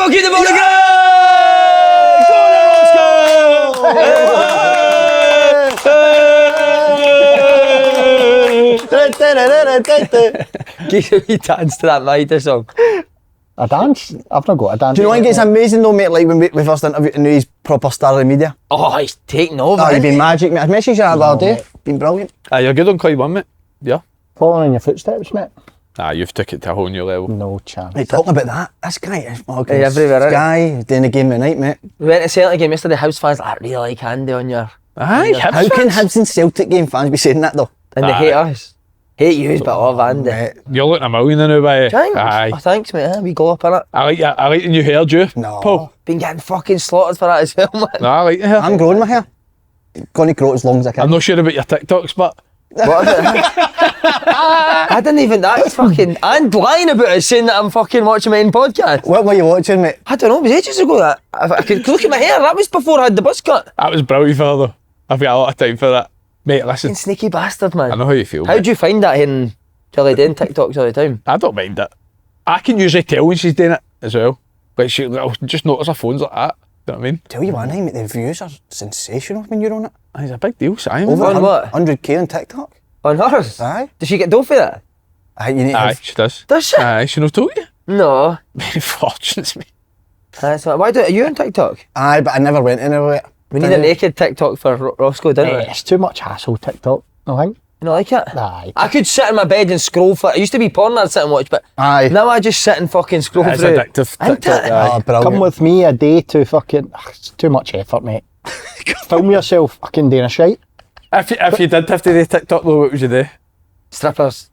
Roscoe, keep the ball again! Give a wee dance to that Maeda song. A dance? I've not got a dance. Do you know what it's amazing though, mate? Like when we first interviewed him, he's proper star of the media. Oh, he's taking over. Oh, he's been magic, mate. I messaged you that the other day. Been brilliant. You're good on Clyde 1, mate. Yeah. Following in your footsteps, mate. You've took it to a whole new level. No chance. Hey, talking about that, this guy is fucking everywhere, this guy doing the game at night, mate. We went to Celtic game yesterday. Hibs fans like, I really like Andy on your. Aye, Hibs How can Hibs and Celtic game fans be saying that though? And they hate us. Hate you, but love Andy. Mate. You're looking a million now, by Thanks. Aye. Oh, thanks, mate. We go up in it. I like the new hairdo. No. Paul. Been getting fucking slaughtered for that as well, man. No, I like the hair. I'm growing my hair. Gonna grow it as long as I can. I'm not sure about your TikToks, but What is it? I didn't even. That's fucking. I'm lying about it, saying that I'm fucking watching my own podcast. What were you watching, mate? I don't know. It was ages ago that I could look at my hair. That was before I had the buzz cut. that was brilliant, fella. Though. I've got a lot of time for that, mate. Listen, Fucking sneaky bastard, man. I know how you feel. How do you find that hearing Kelly doing TikToks all the time? I don't mind it. I can usually tell when she's doing it as well. Like I'll just notice her phone's like that. Do you know what I mean? Tell you what, mate, the views are sensational when you're on it. It's a big deal, Simon. Over On what? 100k on TikTok. On hers? Aye. Does she get dough for that? Aye, you need to Aye, have... she does. Does she? Aye, she not told you. No. Many fortunes, mate. That's not. Why are you on TikTok? Aye, but I never went anywhere. We need a naked TikTok for Roscoe, don't we? It's too much hassle, TikTok, I think. You don't like it? Aye. I could sit in my bed and scroll for. It used to be porn I'd sit and watch, but Aye. now I just sit and fucking scroll It's through. addictive. Ain't TikTok, it? aye. Oh, brilliant. Come with me a day to fucking... It's too much effort, mate. Film yourself fucking doing a shite. If you did have to do TikTok though, what would you do? Strippers.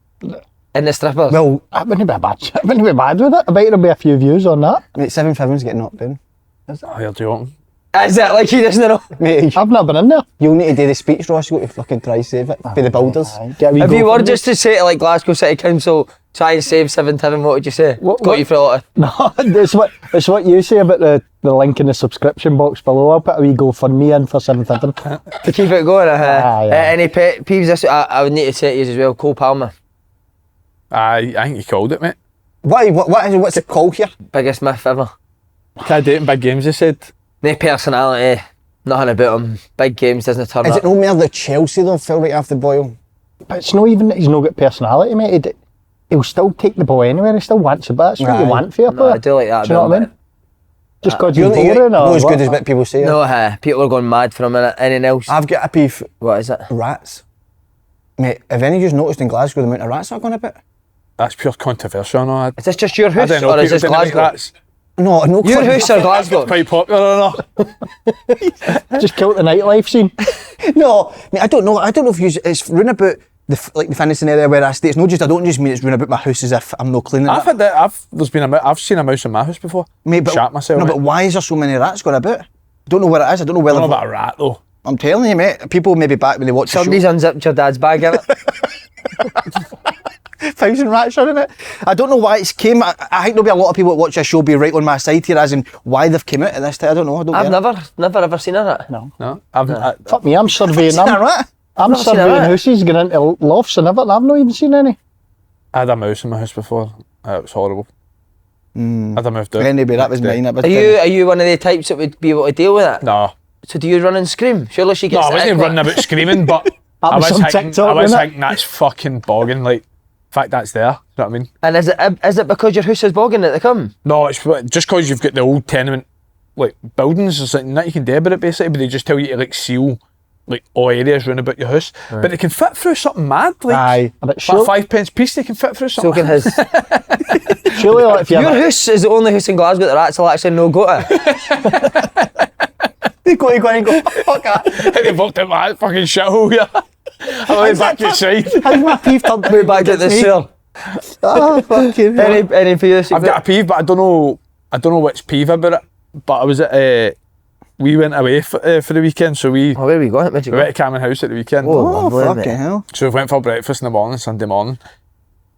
In the strippers. Well, That wouldn't be bad. It wouldn't be bad with it. I bet there'll be a few views on that. mate, 7-7's getting knocked down. Oh, you're joking. Is it like he doesn't know? Mate, I've not been in there. you'll need to do the speech, Ross. You've got to fucking try save it. Be the builders. Aye, get a wee If you go were for just to say to like Glasgow City Council, try and save 7-7, what would you say? What- Got what- you for a lot of... No, it's what you say about the link in the subscription box below. I'll put a wee GoFundMe in for 7-7. To keep it going, Aye. any pet peeves? I would need to say to you as well, Cole Palmer. Aye, I think you called it, mate. What's it called here? Biggest myth ever. Can't do it in big games, they said. No personality, nothing about him. Big games doesn't turn Is up. it no more the Chelsea though? Fell right off the boil. But it's not even that he's not got personality, mate. He'll still take the ball anywhere. He still wants it, but that's what Aye. you want for your No, player. I do like that Do you know about what I him, mean? Just because You you're don't think boring not or as good what? as what people say. No, people are going mad for a minute. Anything else? I've got a beef. What is it? Rats. Mate, have any of you noticed in Glasgow the amount of rats that are going about? That's pure controversial, I know. Is this just your I house don't know, or is people this didn't like Glasgow? rats. No, no. Your house or Glasgow? Quite popular or not? Just killed the nightlife scene. No, mate, I don't know. I don't know if you. It's run about the finishing area where I stay. It's not just. I don't just mean it's run about my house as if I'm not cleaning I've it. had that. I've seen a mouse in my house before. Mate, but Shat myself. no, mate. but why is there so many rats going about? I don't know where it is. I don't know where. I don't know they've- about a rat though. I'm telling you, mate. People maybe back when they watch Somebody's the unzipped your dad's bag, innit? show. 1,000 rats are in it. I don't know why it's came. I think there'll be a lot of people that watch this show be right on my side here, as in why they've came out at this time. I don't know. I don't I've get never ever seen a rat. No. No, I, Fuck me, I'm surveying it. Seen a them. rat? I'm never seen a surveying rat. houses, going into lofts and everything. I've not even seen any. I had a mouse in my house before. It was horrible. I had moved out. Anyway, that was Next day. mine. That was Are you one of the types that would be able to deal with it? No, So do you run and scream? Surely she no, gets I wasn't running about screaming, but I was was on thinking, TikTok, I was wasn't it? thinking that's fucking bogging. Like, in fact, that's there. You know what I mean? And is it because your house is bogging that they come? No, it's just because you've got the old tenement like buildings. There's like nothing you can do about it basically, but they just tell you to like seal like all areas round about your house. Right. But they can fit through something mad. Like Aye. But for sure, 5 pence piece, they can fit through So something. can his. surely like, if you Your have house is the only house in Glasgow that the rats will actually no go to. They go and go, fuck that. They walked out my fucking shithole here. I went back inside. How's my peeve turned Move back to the sewer. Oh, fucking hell. Any for you? I've got a peeve, but I don't know which peeve about it. But I was at we went away for the weekend, so we Oh, where are we going? Where'd you went go? to Cameron House at the weekend. Oh, Oh, lovely, fucking mate. hell. So we went for breakfast in the morning, Sunday morning.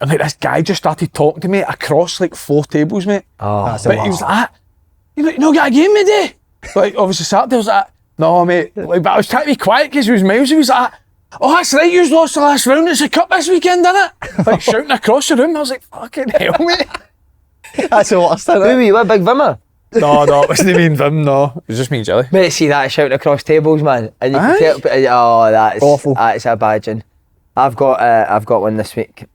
And like this guy just started talking to me across like 4 tables, mate. Oh, That's But he was like, you know, got a game today? Like, obviously Saturday, I was like, no, mate. Like, but I was trying to be quiet because he was miles. He was like, oh, that's right, you lost the last round. It's a cup this weekend, isn't it? Like, shouting across the room. I was like, fucking hell, mate. That's the worst, isn't who it? were you? A big vimmer? No, it wasn't even Vim, no. It was just me and Jelly. Mate, see that shouting across tables, man. And you Aye. can tell, oh, that's Awful. That's a badging. I've got one this week.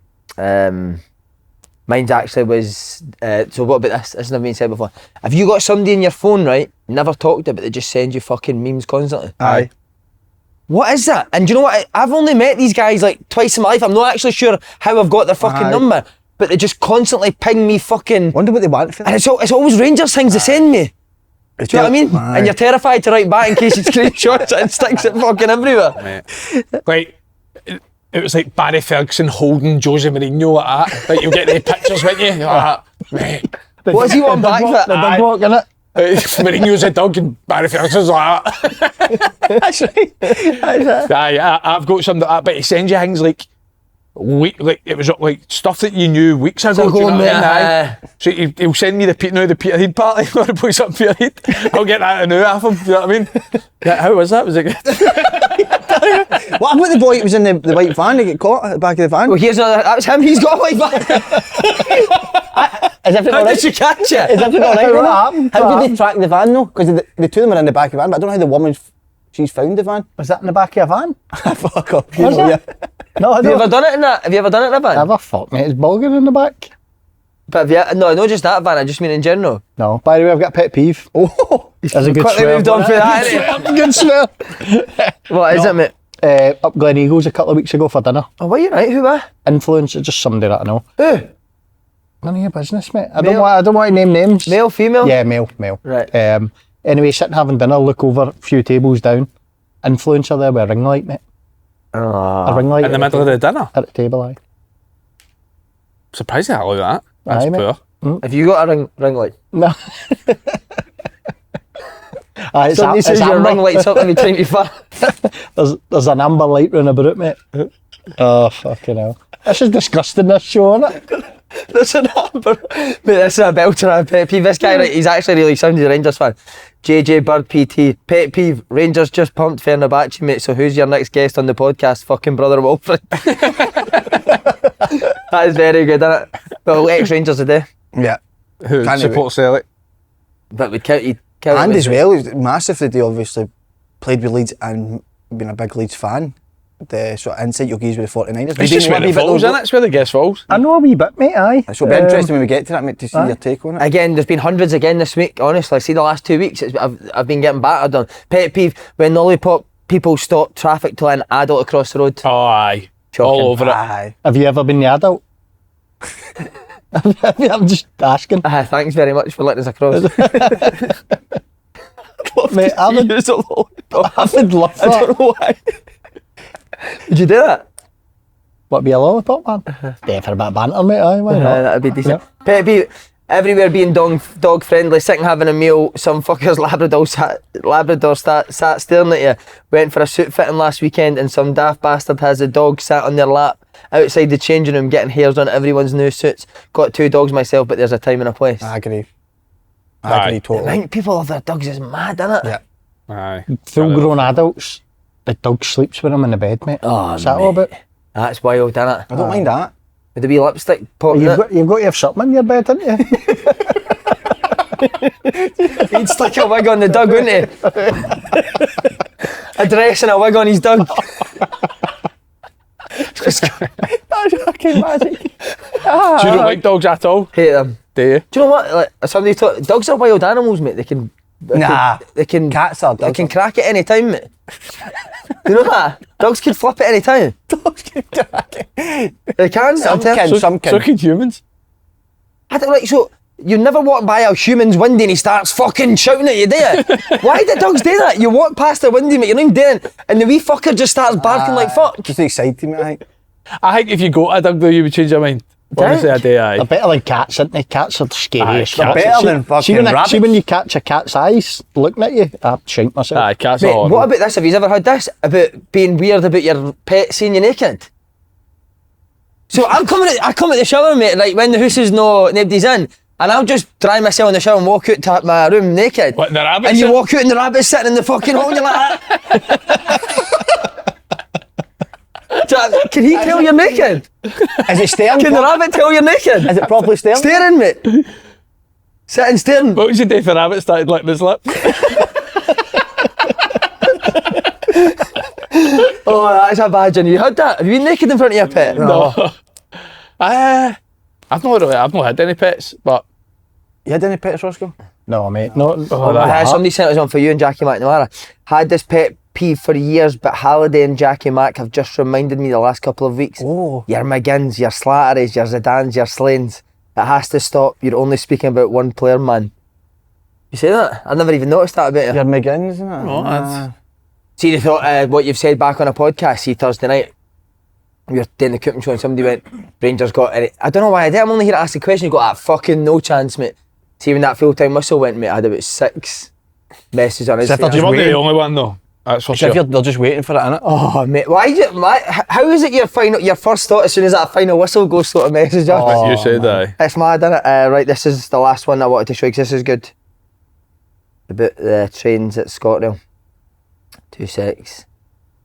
Mine's actually was, so what about this? This has never been said before. Have you got somebody in your phone, right, never talked to, but they just send you fucking memes constantly? Aye. What is that? And do you know what? I've only met these guys like twice in my life. I'm not actually sure how I've got their fucking Aye. number, but they just constantly ping me fucking... Wonder what they want for And that. it's always Rangers things they send me. Do you know what I mean? Aye. And you're terrified to write back in case it screenshots it and sticks it fucking everywhere. Mate. Like, it was like Barry Ferguson holding Jose Mourinho like that. Like, you'll get the pictures, won't you? Like that. Mate. What does he want back for The that? dog walk, innit? Mourinho's a dog and Barry Ferguson's like that. That's right. That's it. Aye, I've got something like that, but he sends you things like it was like stuff that you knew weeks ago. Do you know what I mean? Aye. So he'll send me the Peterhead party or the boys up Peterhead. I'll get that now off him. Do you know what I mean? Yeah, how was that? Was it good? What about the boy that was in the white van? He get caught at the back of the van. Well, here's another, that was him, he's got a white van. Is everything How all did right? you catch Is it? everything all right? What with it? happened? How What did they track the van though? Because the two of them are in the back of the van, but I don't know how the woman, she's found the van. Was that in the back of a van? Fuck up. You Was know, it? yeah. No, I Have you ever don't. done it in that? Have you ever done it in a van? Never. Fuck, mate. It's bulging in the back. But have you, no, not just that van, I just mean in general. No. By the way, I've got a pet peeve. Oh, There's a good Quickly swear. moved on for that, innit? Good swear. What is it, mate? Up Glen Eagles a couple of weeks ago for dinner. Oh, what are you right? Who were? Influencer, just somebody that I know. Who? None of your business, mate. I Male? don't want to name names. Male, female? Yeah, male. Right. Anyway, sitting having dinner, look over a few tables down. Influencer there with a ring light, mate. A ring light In the at middle of the dinner. at the table, aye. Surprised I like that. That's Aye, mate. poor. Have you got a ring light? No. Aye, it's Somebody says your amber. ring light's up every time you fart. There's an amber light round about it, mate. Oh, fucking hell. This is disgusting, this show, isn't it? There's an amber. Mate, this is a belter and a pet peeve. This guy, right, he's actually really sound. He's a Rangers fan. JJ Bird PT. Pet peeve. Rangers just pumped Fenerbahce, mate. So who's your next guest on the podcast? Fucking brother Wilfred. That is very good, isn't it? Well, ex-Rangers today. yeah. Who Can't supports Celtic? But we'd count you. And as well, it's massive that they obviously played with Leeds and been a big Leeds fan. The sort of insight you'll give with the 49ers. It's just where the falls, isn't it? It's where the guest falls. I know a wee bit, mate, aye. So it'll be interesting when we get to that, mate, to see your take on it. Again, there's been hundreds again this week. Honestly, see the last 2 weeks, I've been getting battered on. Pet peeve when lollipop people stop traffic to let an adult across the road. Oh, aye. Shocking. All over it. Aye. Have you ever been the adult? I'm just asking. Thanks very much for letting us across. Mate, I would, Use a lollipop. I would love I that. don't know why. Did you do that? What, be a lollipop, man? Yeah, for a bit of banter, mate, aye, why not? That'd be decent. Pet peeve, everywhere being dog friendly, sitting having a meal, some fucker's Labrador sat staring at you. Went for a suit fitting last weekend and some daft bastard has a dog sat on their lap outside the changing room getting hairs on everyone's new suits. Got 2 dogs myself, but there's a time and a place. I agree. Aye. I agree totally. I think people love their dogs is mad, isn't it? Yeah. Aye. Full grown adults, the dog sleeps with them in the bed, mate. Oh, Is that all about? That's wild, isn't it? I don't mind that. With the wee lipstick popping out. You've got to have something in your bed, haven't you? He'd stick a wig on the dog, wouldn't he? A dress and a wig on his dog. That's fucking magic. Do you not like dogs at all? Hate them. Do you? Do you know what? Like somebody thought dogs are wild animals, mate. They can. They can. Cats are. They can crack at any time, mate. Do you know that? Dogs can flip at any time. Dogs can crack it. They can. Some can, some can. So can humans. I don't like so. You never walk by a human's window and he starts fucking shouting at you, do you? Why do dogs do that? You walk past the window, mate, you're not even doing it, and the wee fucker just starts barking like fuck. Just excited me, I think. I think if you got a dog though, you would change your mind. Honestly, I do, aye. They're better than cats, aren't they? Cats are the scariest. Aye, cats are better than fucking rabbits. See when you catch a cat's eyes looking at you, I'd shink myself. Aye, cats Mate, are what about this? Have you ever heard this about being weird about your pet seeing you naked? So I come at the shower, mate, like when the house is nobody's in, and I'll just dry myself in the shower and walk out to my room naked. What, the rabbits And you are- walk out and the rabbit's sitting in the fucking hole and you're like that. Can he tell you're naked? Is it staring? Can the rabbit tell you're naked? Is it properly staring? Staring, mate. Sitting staring. What was your day for Rabbit started licking his lip? Oh, that's a bad one. You had that? Have you been naked in front of your pet? No. I've not had any pets, but You had any pets, Roscoe? No, mate. No. Somebody sent us on for you and Jackie McNamara. Had this pet peeve for years, but Halliday and Jackie Mac have just reminded me the last couple of weeks. Oh. Your McGinns, your Slatteries, your Zidans, your Slanes. It has to stop. You're only speaking about one player, man. You say that? I never even noticed that about you. Your McGinns, isn't it? No, that's- See, they thought what you've said back on a podcast, see, Thursday night, we were doing the cooking show and somebody went, Rangers got it. I don't know why I did. I'm only here to ask the question. You got that fucking no chance, mate. See, when that full-time whistle went, mate, I had about 6 messages on his So if they're face. just You weren't the waiting. only one though. That's for So if sure. they're just waiting for it, innit? Oh, mate, how is it your first thought as soon as that final whistle goes sort of message up? Oh. You said that. It's mad, innit? Right, this is the last one I wanted to show you because this is good. About the trains at ScotRail. 2 secs.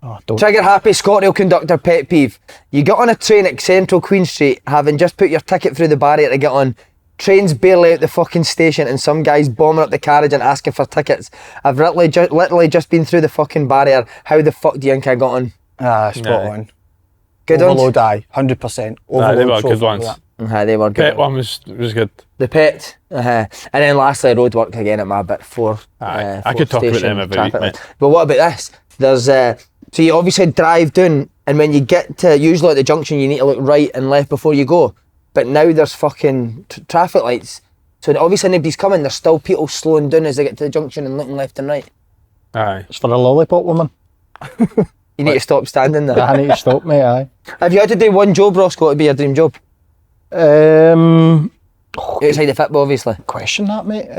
Oh, don't. Trigger happy ScotRail conductor pet peeve. You get on a train at Central Queen Street, having just put your ticket through the barrier to get on. Train's barely out the fucking station and some guy's bombing up the carriage and asking for tickets. I've literally just been through the fucking barrier. How the fuck do you think I got on? Spot Aye. on. Good Overload, ones? aye. 100%. Nah, they Overload, were so good full ones. of They were good. Pet one was good. The pet. And then lastly, roadwork again at my bit 4. Aye, I could talk about them every week, mate. But what about this? There's so you obviously drive down, and when you get to usually at the junction, you need to look right and left before you go. But now there's fucking traffic lights. So obviously nobody's coming. There's still people slowing down as they get to the junction and looking left and right. Aye. It's for a lollipop woman. You need to stop standing there. I need to stop, mate. Aye. Have you had to do one job, Roscoe, to be your dream job? Um, Outside the football, obviously. question that, mate.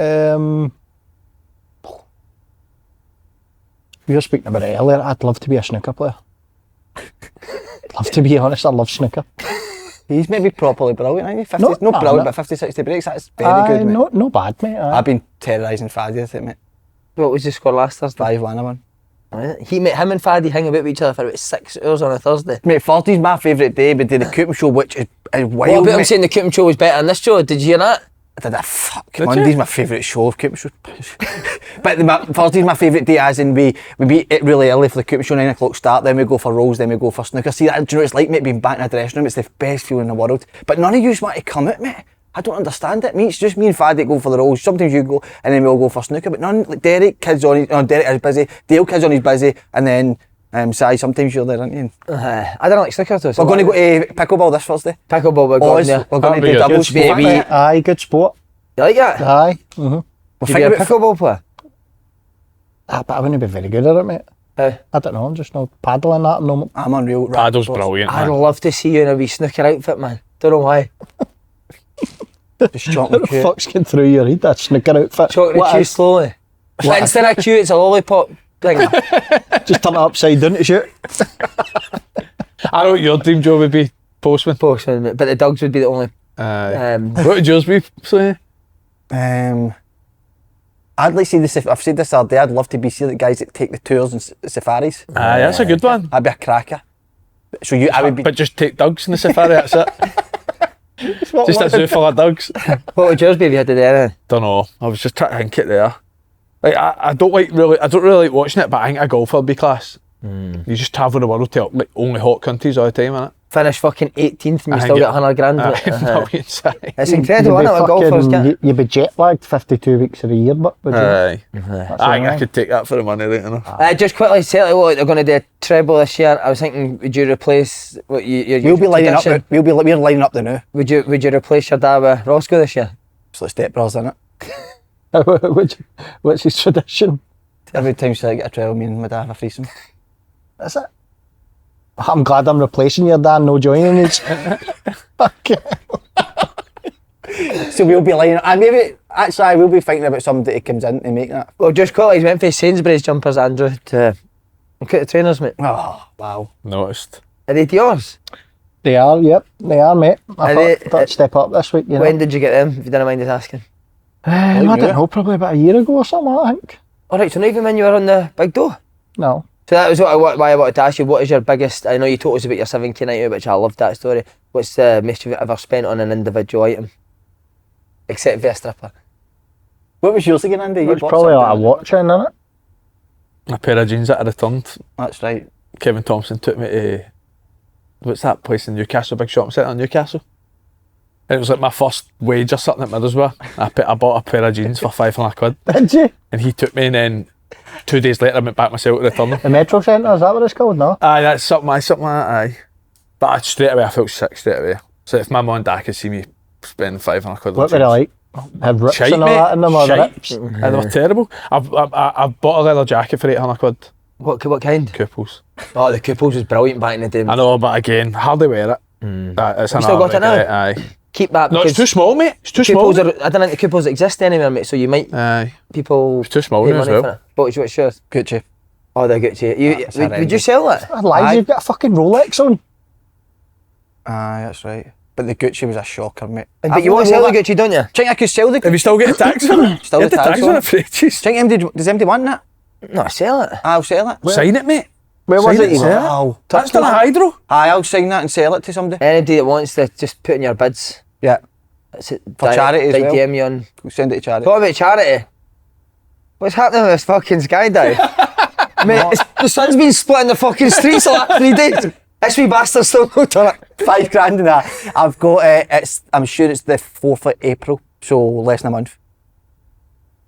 We were speaking about it earlier. I'd love to be a snooker player. Love to be honest. I love snooker. He's maybe properly brilliant, ain't he? 50, No, not no, brilliant, no. but 50, 60 breaks, that's very good, mate. No bad, mate. Aye. I've been terrorising Faddy, I think, mate. What was the score last Thursday? 5-1 I won. Him and Faddy hang about with each other for about 6 hours on a Thursday. Mate, 40's my favourite day, but do the Cooper show, which is wild, What about him mate. saying the Cooking Show was better than this show? Did you hear that? I did a fuck. Did Monday's you? my favourite show of Cooper show. But Thursday's my favourite day, as in we meet it really early for the Cooper show, 9 o'clock start, then we go for rolls, then we go for snooker. See, that, do you know what it's like, mate, being back in a dressing room? It's the best feeling in the world. But none of you want to come out, mate. I don't understand it. It's just me and Faddy go for the rolls. Sometimes you go, and then we all go for snooker. But none, like Derek, kids on his, Derek is busy. Dale, kids on his busy, and then Si, sometimes you're there, aren't you? I don't like snooker though. So We're going to go to pickleball this Thursday. Pickleball, we're going Oz, there. we're going to That'd be do good. doubles. Good baby. Aye, good sport. You like that? Aye. Mm-hmm. We're You be a thinking about pickleball player? But I wouldn't be very good at it, mate. I don't know. I'm just not paddling that. No. I'm unreal. Paddle's brilliant, I'd man. love to see you in a wee snooker outfit, man. Don't know why. Just chopping What the cute. fuck's going through your head? That snooker outfit. Chocolate What chew is- slowly. Instead of chew, it's a lollipop thing. Just turn it upside down to shoot. I know what your dream job would be, postman. Postman, but the dogs would be the only. What would yours be, Slee? I'd like to see this. I've said this the other day. I'd love to be the guys that take the tours and safaris. Aye, that's a good one. I'd be a cracker. So I would be. But just take dogs in the safari, that's it. Just a zoo full of dogs. What would yours be if you had to do anything? Don't know. I was just trying to think it there. Like I don't really like watching it, but I think a golfer would be class. You just travel the world to like only hot countries all the time, innit? Finish fucking 18th and you I still think get 100 grand. It's incredible, isn't it, what golfers get? You'd be jet lagged 52 weeks of the year, but would you? Aye. That's I think I alright. could take that for the money, don't you know? Just quickly, Celtic, what, they're going to do a treble this year. I was thinking, would you replace what your We'll be lining up. tradition? We're lining up the now. Would you replace your dad with Roscoe this year? It's like Step Brothers, isn't it? What's his tradition? Every time I get a trail, me and my dad have a threesome. Is it? I'm glad I'm replacing your dad, no joining his. Okay. So we'll be lining up. And maybe actually I will be thinking about somebody that comes in to make that. Well, just quickly, he's went for Sainsbury's jumpers, Andrew, to look at the trainers, mate. Oh wow! Noticed. Are they yours? They are, yep, they are, mate. I Are thought they- that'd step up this week, you know. When did you get them, if you don't mind us asking? I don't know, probably about a year ago or something, I think. Alright, so not even when you were on the big dough? No. So that was why I wanted to ask you, what is your biggest, I know you told us about your 7k night out, which I loved that story. What's the most you've ever spent on an individual item? Except for a stripper. What was yours again, Andy? You It's bought probably something, like a didn't watch in it. A pair of jeans that I returned. you? That's right. Kevin Thompson took me to, what's that place in Newcastle, big shopping centre in Newcastle? It was like my first wage or something at Middlesbrough. I bought a pair of jeans for £500. Did you? And he took me, and then 2 days later I went back myself to return them. The Metro Centre, is that what it's called? No? Aye, that's something like that, aye. But straight away I felt sick straight away. So if my mum and dad could see me spend £500 on What were they jeans. like? Have rips Shite, and all mate. that in them, or the Shite. rips? And they were terrible. I've bought a leather jacket for £800. What kind? Couples. Oh, the Couples was brilliant back in the day. I know, but again, hardly wear it. It's You still got it now? Aye. Keep that. No, it's too because small, mate. It's too small. Couples I don't think the Couples exist anymore, mate. So you might Aye. people. It's too small pay now as money well. for it. What's yours? Gucci. Oh, they're Gucci. That's Would you horrendous. sell it? Lies, you've got a fucking Rolex on. Aye, that's right. But the Gucci was a shocker, mate. But you want to sell the Gucci, don't you? Do you think I could sell the Have you still got the tags on it? Still You had the the tags tags on on it. it for ages. Do you think does anybody want that? No, sell it. I'll sell it. Sign it, mate. Where was Sign it? You sell got? Wow. That's done a hydro. Aye, I'll sign that and sell it to somebody. Anybody that wants to just put in your bids. Yeah. That's it. For charity as well. DM you on. We'll send it to charity. What about charity? What's happening with this fucking skydive? Mate, the sun's been split in the fucking streets the last 3 days. This wee bastard's still not done it. £5 in that. I've got I'm sure it's the 4th of April, so less than a month.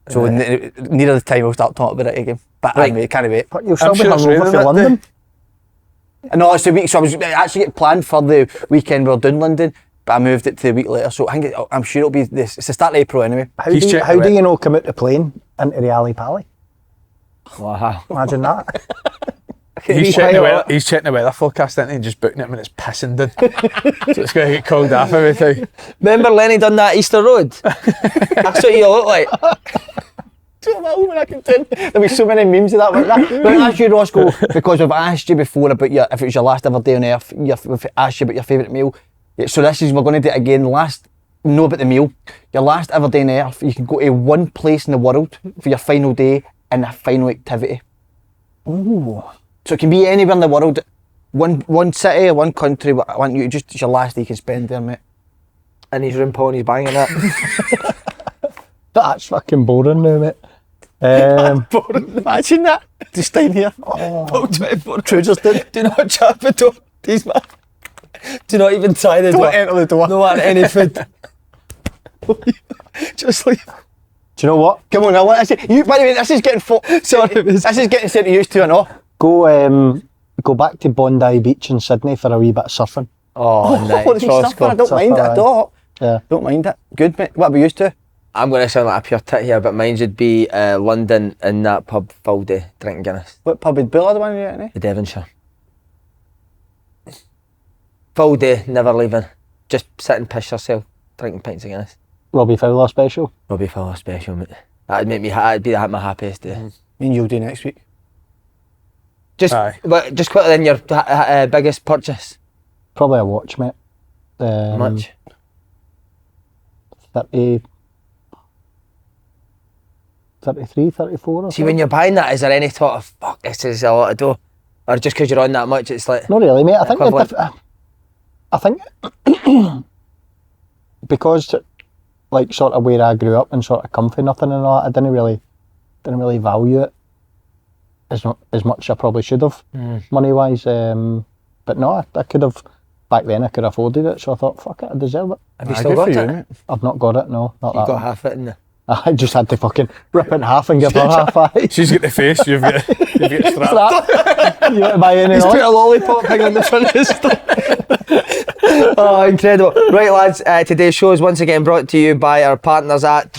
So near the time I'll start talking about it again. But Right. anyway, can't wait. But you'll still I'm be sure it's hungover raining for that London. No, it's a week, so I was actually getting planned for the weekend we were doing London, but I moved it to the week later. So I'm sure it'll be this. It's the start of April anyway. How He's do checking how it. do you know come out the plane into the alley pally? Wow. Imagine that. He's checking the weather forecast, isn't he? And just booking it when it's pissing down. So it's going to get called off every time. Remember Lenny done that Easter Road? That's what you look like. There'll be so many memes of that. But ask you, Roscoe, because we've asked you before about if it was your last ever day on earth, we've asked you about your favourite meal. Yeah, so we're going to do it again. Know about the meal. Your last ever day on earth, you can go to one place in the world for your final day and a final activity. Ooh. So it can be anywhere in the world. One city or one country, but I want you it's your last day you can spend there, mate. And he's room ponies banging that. That's fucking boring now, mate. Imagine that. Just staying here. Paul 24 Truderston. Do not chat the door. These man. Do not even try the door. Don't enter the door. No want any food. Just leave. Do you know what? Come on, I want to say, by the way, this is getting sorry, this is getting sent to you two and all. Go back to Bondi Beach in Sydney for a wee bit of surfing. Oh, nice. Holy stuff, I don't mind it at all. Yeah. Don't mind it. Good, mate. What about you two? I'm going to sound like a pure tit here, but mine would be London in that pub full day drinking Guinness. What pub would Bill the one you're at, eh? The Devonshire. Full day, never leaving. Just sit and piss yourself, drinking pints of Guinness. Robbie Fowler special. Robbie Fowler special, mate. That'd make me. That'd be my happiest day. Me and you'll do next week. Just, Aye. but just quickly, then your biggest purchase. Probably a watch, mate. How much? 30, 33, 34 or See, when you're buying that, is there any thought of fuck? This is a lot of dough, or just because you're on that much, it's like Not really, mate. I think equivalent. I think because like sort of where I grew up and sort of comfy nothing and all that, I didn't really value it as much as I probably should have money wise. But no, I could have back then. I could have afforded it, so I thought fuck it, I deserve it. Have you still got it? mate. I've not got it, no, not You that. got one. half it in there. I just had to fucking rip it in half and give her half. Aye. She's got the face, you've got strapped. Strap. You want to buy any? He's of put it? a lollipop hanging on the front of his store. Oh, incredible. Right, lads, today's show is once again brought to you by our partners at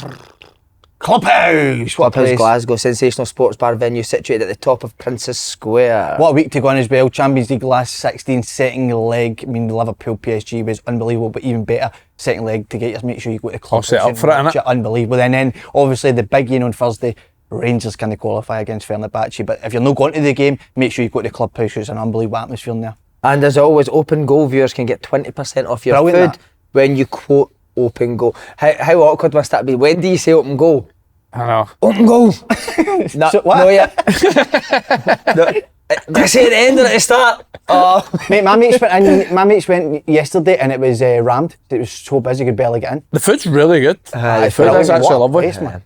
Clubhouse. What a Clubhouse place. Glasgow, sensational sports bar venue situated at the top of Princess Square. What a week to go on as well. Champions League last 16, second leg. I mean, the Liverpool PSG was unbelievable, but even better, second leg to get you. Make sure you go to Clubhouse. set up for it, innit? Unbelievable. And then obviously the big game on Thursday. Rangers can qualify against Fenerbahce, but if you're not going to the game, make sure you go to Clubhouse. It's an unbelievable atmosphere in there. And as always, Open Goal viewers can get 20% off your Brilliant, food when you quote Open Goal. How awkward must that be? When do you say Open Goal? I know. Open Goal! No, So what? no, yeah. No, I say at the end or at the start? Oh. Mate, my mates went yesterday and it was rammed. It was so busy, you could barely get in. The food's really good. The The food food is is actually what a lovely. place, man.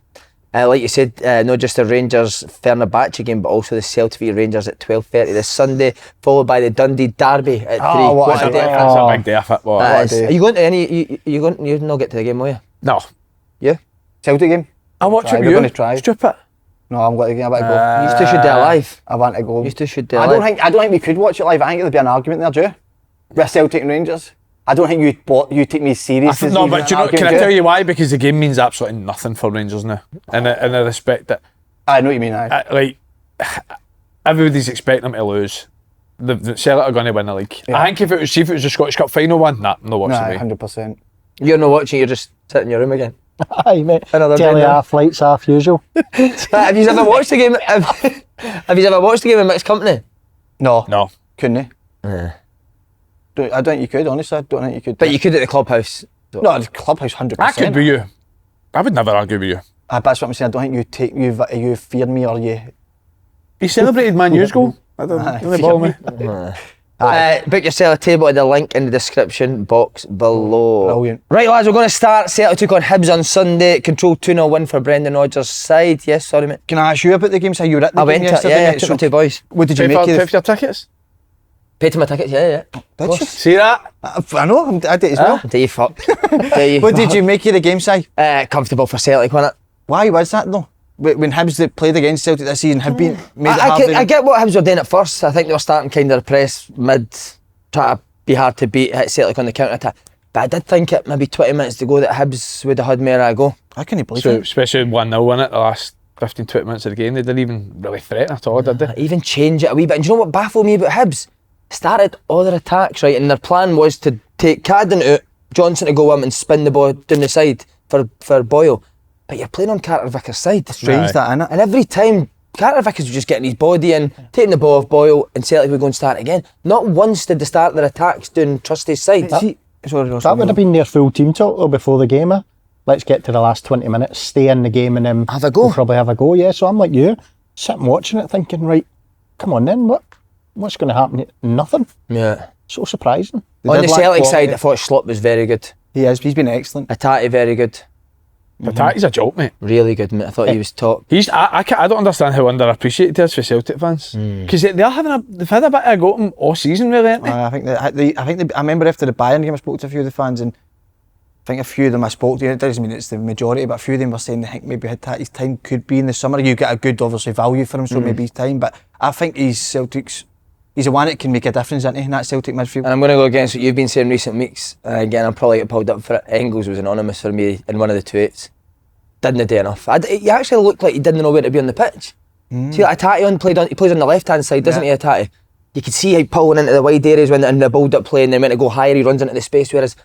Like you said, not just the Rangers Fenerbahce game, but also the Celtic v Rangers at 12:30 this Sunday, followed by the Dundee derby at 3. What a day. That's a big day of football. That is. day. Are you going to any? You'll not get to the game, will you? No. Yeah. Celtic game? I watch it We're with you. gonna try. Stupid. No, I'm going to go. I want to go. You two should do it live. I want to go. You two should do it I live. don't think we could watch it live. I think there'd be an argument there, Joe. With Celtic and Rangers. I don't think you take me serious. No, but do you know, can I tell you why? Because the game means absolutely nothing for Rangers now. And I respect it. I know what you mean. Aye. Everybody's expecting them to lose. The Celtic are going to win the league. Yeah. I think if it was the Scottish Cup final one, no watching Nah, the game. 100%. You're not watching. You're just sitting in your room again. Aye, mate. Another Telly dinner. half, lights half, usual. Have you ever watched the game? Have you ever watched the game in mixed company? No. Couldn't you? Yeah. I don't think you could, honestly. I don't think you could. But you could at the clubhouse. No, the clubhouse, 100%. I could be you. I would never argue with you. That's what I'm saying. I don't think you fear me or you. He celebrated Man U's goal. I don't Aye. bother me. Book yourself a table at the link in the description box below. Brilliant. Right, lads, we're going to start. Celtic took on Hibs on Sunday. Control 2-0 win for Brendan Rodgers' side. Yes, sorry, mate. Can I ask you about the game? So you were at the I game went to it, yesterday. yeah, mate, took so my two boys. what did you Pay make of for your tickets? Paid for my tickets, yeah. Did you? See that? I know, I did as well. Do you fuck? Do you What did you make of the game, Si? Comfortable for Celtic, wasn't it? Why was that though? When Hibs that played against Celtic this season have been made it hard. I get what Hibs were doing at first. I think they were starting kind of press mid, try to be hard to beat, hit Celtic on the counter attack. But I did think it maybe 20 minutes to go that Hibs would have had more of a go. I can't believe So, it. especially 1-0 in it, the last 15, 20 minutes of the game, they didn't even really threaten at all, did they? Even change it a wee bit. And do you know what baffled me about Hibs? Started all their attacks, right, and their plan was to take Cadden out, Johnson to go and spin the ball down the side for Boyle. But you're playing on Carter Vickers' side. Strange Aye. that, innit? And every time Carter Vickers was just getting his body in, taking the ball off Boyle, and Celtic would go and start again. Not once did they start their attacks doing Trusty's side. That would have been their full team talk though before the game. Let's get to the last 20 minutes, stay in the game, and then Have a go. we'll probably have a go. Yeah, so I'm like you, sitting watching it, thinking, right, come on then, what's going to happen? Nothing. Yeah. So surprising. On the did lack Celtic quality. side, I thought Schlupp was very good. He's been excellent. Atati, very good. He's a joke, mate. Really good, mate. I thought he was top. I don't understand how underappreciated he is for Celtic fans. Because they've had a bit of a go at him all season, really, haven't they? I remember after the Bayern game, I spoke to a few of the fans, and I think a few of them I spoke to. It doesn't mean it's the majority, but a few of them were saying they think maybe his time could be in the summer. You get a good, obviously, value for him, so maybe his time. But I think he's the one that can make a difference, isn't he, in that Celtic midfield. And I'm going to go against what you've been saying recent weeks. Again, I'll probably get pulled up for it. Engels was anonymous for me in one of the 2-8s. Didn't do enough. He actually looked like he didn't know where to be on the pitch. See, like Atati he plays on the left-hand side, doesn't he, Atati? You could see him pulling into the wide areas when in the build-up play, and then when to go higher, he runs into the space, whereas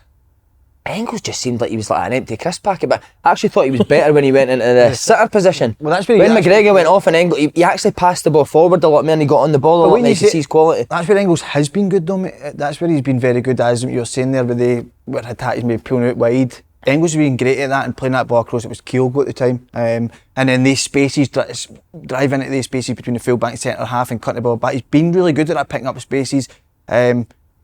Engels just seemed like he was like an empty crisp packet, but I actually thought he was better when he went into the sitter position. Well, that's where when McGregor went off and Engels, he actually passed the ball forward a lot more and he got on the ball a lot more. You can see his quality. That's where Engels has been good though, mate. That's where he's been very good, as you were saying there, where Atati's maybe pulling out wide. Engels has been great at that and playing that ball across. It was Kyogo at the time. And then these spaces, driving into these spaces between the full-back and centre-half and cutting the ball back. He's been really good at that, picking up spaces.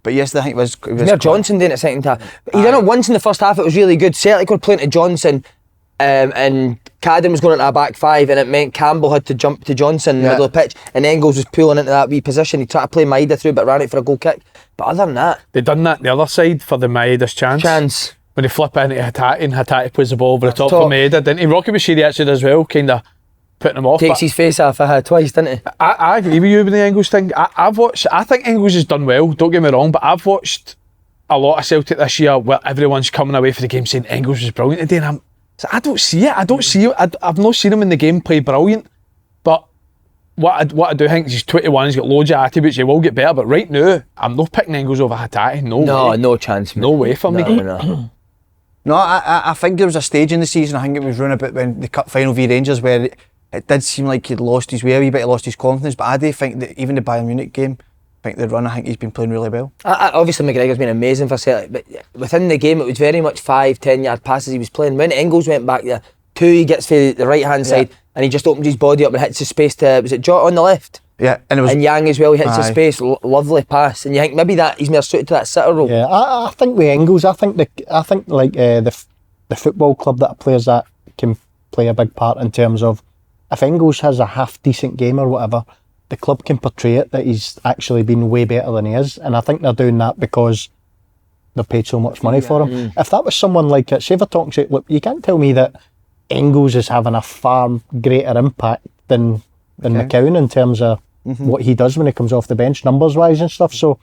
But yesterday I think it was Johnson doing it second half. He done it once in the first half, it was really good. Celtic were playing to Johnson and Cadden was going into a back five, and it meant Campbell had to jump to Johnson in the middle of the pitch, and Engels was pulling into that wee position. He tried to play Maeda through but ran it for a goal kick. But other than that, They done that the other side for the Maeda's chance. When they flip into Hatate and Hatate plays the ball over the top for Maeda, didn't he? Rocky Bashiri actually does well, kind of putting him off. takes his face off twice, didn't he? I agree with you with the Engels thing. I think Engels has done well, don't get me wrong, but I've watched a lot of Celtic this year where everyone's coming away for the game saying Engels was brilliant today, and I don't see it. I've not seen him in the game play brilliant, but what I do think is he's 21, he's got loads of attributes, he will get better, but right now, I'm not picking Engels over Hatate, no way. No chance, mate. No way for me. No. No, I think there was a stage in the season, I think it was round about when the cup final v Rangers, where it did seem like he'd lost his way a wee bit, he lost his confidence, but I do think that even the Bayern Munich game, I think the run, I think he's been playing really well. Obviously McGregor's been amazing for Celtic, but within the game it was very much 5-10 yard passes he was playing. When Engels went back there, he gets to the right hand side and he just opens his body up and hits the space to, was it Jota on the left? Yeah, and it was. And Yang as well, he hits the space, lovely pass, and you think maybe that he's more suited to that sitter role. Yeah, I think with Engels, I think the football club that players that can play a big part in terms of if Engels has a half decent game or whatever, the club can portray it that he's actually been way better than he is, and I think they're doing that because they've paid so much money for him. If that was someone like it, say if talking say, look, you can't tell me that Engels is having a far greater impact than McCowan in terms of what he does when he comes off the bench, numbers wise and stuff. So,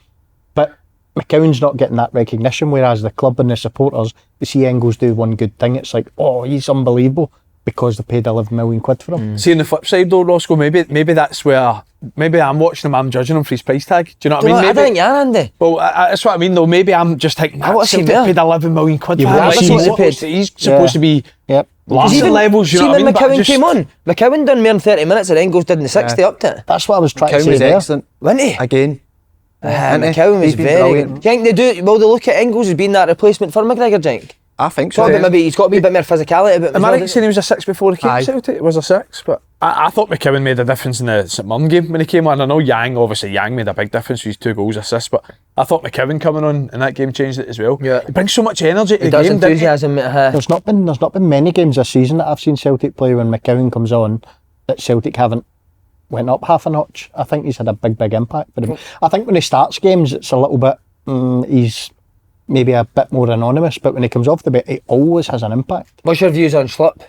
but McCowan's not getting that recognition, whereas the club and the supporters, they see Engels do one good thing, it's like, oh, he's unbelievable, because they paid 11 million quid for him. See, on the flip side though, Roscoe, maybe that's where, maybe I'm watching him, I'm judging him for his price tag. Do you know what I mean? I don't think you are, Andy. Well, that's what I mean though. Maybe I'm just thinking, what's he Celtic worth? paid 11 million quid You've for him. got Like, to see what he paid. he's supposed to be Yep. Larson levels, you know what I mean? When But I McCowan just- came on, McCowan done more than 30 minutes and Engels did in the 60 up to it. That's what I was trying to McCowan say was there. excellent. Wasn't he? Again. McCowan was He's been very brilliant. good. Do you think they do? Will they look at Engels as being that replacement for McGregor, do you think? I think so. But maybe he's got to be a bit more physicality about him. Am as I well, right saying he was a 6 before he came Aye. to Celtic? It was a 6, but I thought McCowan made a difference in the St Mirren game when he came on. I know Yang made a big difference with his 2 goals, assists, but I thought McCowan coming on in that game changed it as well. Yeah. He brings so much energy to he the does game, doesn't he? enthusiasm. There's not been many games this season that I've seen Celtic play when McCowan comes on that Celtic haven't went up half a notch. I think he's had a big impact for them. I think when he starts games, it's a little bit, he's maybe a bit more anonymous, but when he comes off the bench, he always has an impact. What's your views on Schlupp?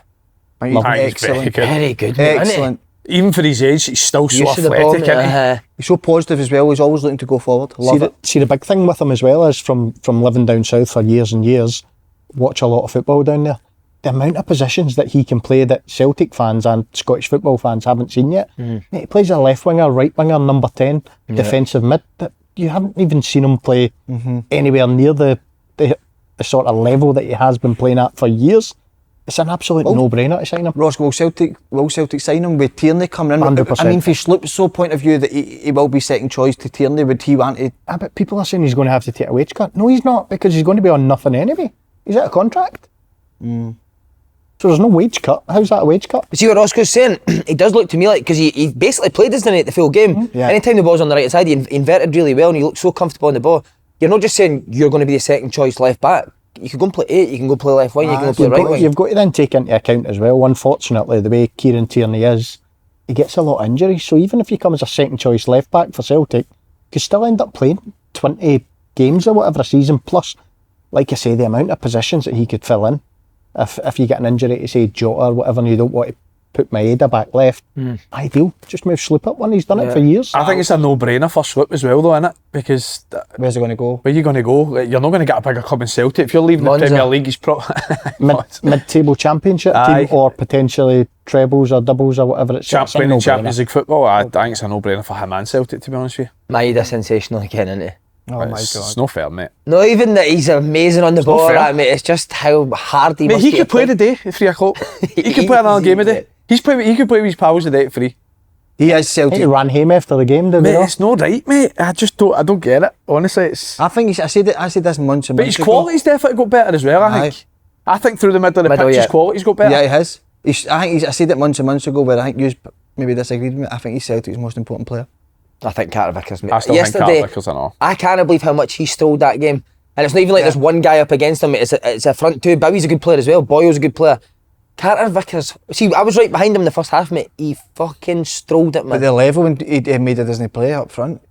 He's Aye, he's excellent. Very good, mate, isn't he? Excellent. Even for his age, he's still so Use of the ball, athletic, mate, isn't he? He's so positive as well. He's always looking to go forward. Love it. See the big thing with him as well is from living down south for years and years, watch a lot of football down there. The amount of positions that he can play that Celtic fans and Scottish football fans haven't seen yet. Mate, he plays a left winger, right winger, number 10, defensive mid. That you haven't even seen him play anywhere near the sort of level that he has been playing at for years. It's an absolute no-brainer to sign him. Roscoe, will Celtic sign him with Tierney coming in? 100%. I mean, from Sloop's point of view that he will be second choice to Tierney, would he want to? But people are saying he's going to have to take a wage cut. No, he's not, because he's going to be on nothing anyway. He's out of contract. So there's no wage cut. How's that a wage cut? See what Roscoe's saying? He does look to me like, because he basically played, doesn't he, at the full game. Yeah. Anytime the ball's on the right side, he inverted really well and he looked so comfortable on the ball. You're not just saying you're going to be the second choice left back. You can go and play 8, you can go play left wing, you can go play right wing. You've got to then take into account as well, unfortunately, the way Kieran Tierney is, he gets a lot of injuries. So even if you come as a second choice left back for Celtic, you could still end up playing 20 games or whatever a season, plus, like I say, the amount of positions that he could fill in. If you get an injury to say Jota or whatever and you don't want to put Maeda back left, ideal. Just move Sloop up one. He's done it for years. I think it's a no-brainer for Sloop as well, though, isn't it? Because Where's he going to go? where are you going to go? Like, you're not going to get a bigger club in Celtic. If you're leaving Monza. the Premier League, he's probably Mid-table championship Aye. team or potentially trebles or doubles or whatever it's Champions a League, no-brainer. Champions League football. I think it's a no-brainer for him and Celtic, to be honest with you. Maeda sensational again, isn't he? Oh my It's God. no fair, mate. Not even that he's amazing on the not ball, fair. right, mate. It's just how hard he Mate, must he get could to play today at 3 o'clock. He could play another game a day. He could play with his pals today at 3. He is I think Celtic. he ran home after the game, did Mate, he not? it's not right, mate. I don't get it. Honestly, it's. I think I said this months and But months his ago. quality's definitely got better as well, I think. I think through the middle of the Middle, pitch, yeah. his quality's got better. Yeah, he has. I think I said it months and months ago, where I think you maybe disagreed with me. I think he's Celtic's most important player. I think Carter Vickers, mate. I still think Carter Vickers, I know. I can't believe how much he stole that game. And it's not even like there's one guy up against him, it's a front two. Bowie's a good player as well, Boyle's a good player. Carter Vickers, see, I was right behind him in the first half, mate. He fucking strolled it, But man. the level when he made a Disney play up front,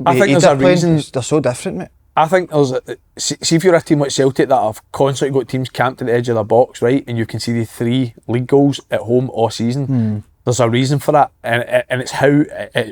I think he there's did a play, reason. they're so different, mate. I think there's see if you're a team like Celtic that have constantly got teams camped at the edge of the box, right, and you conceded 3 league goals at home all season. There's a reason for that, and it's how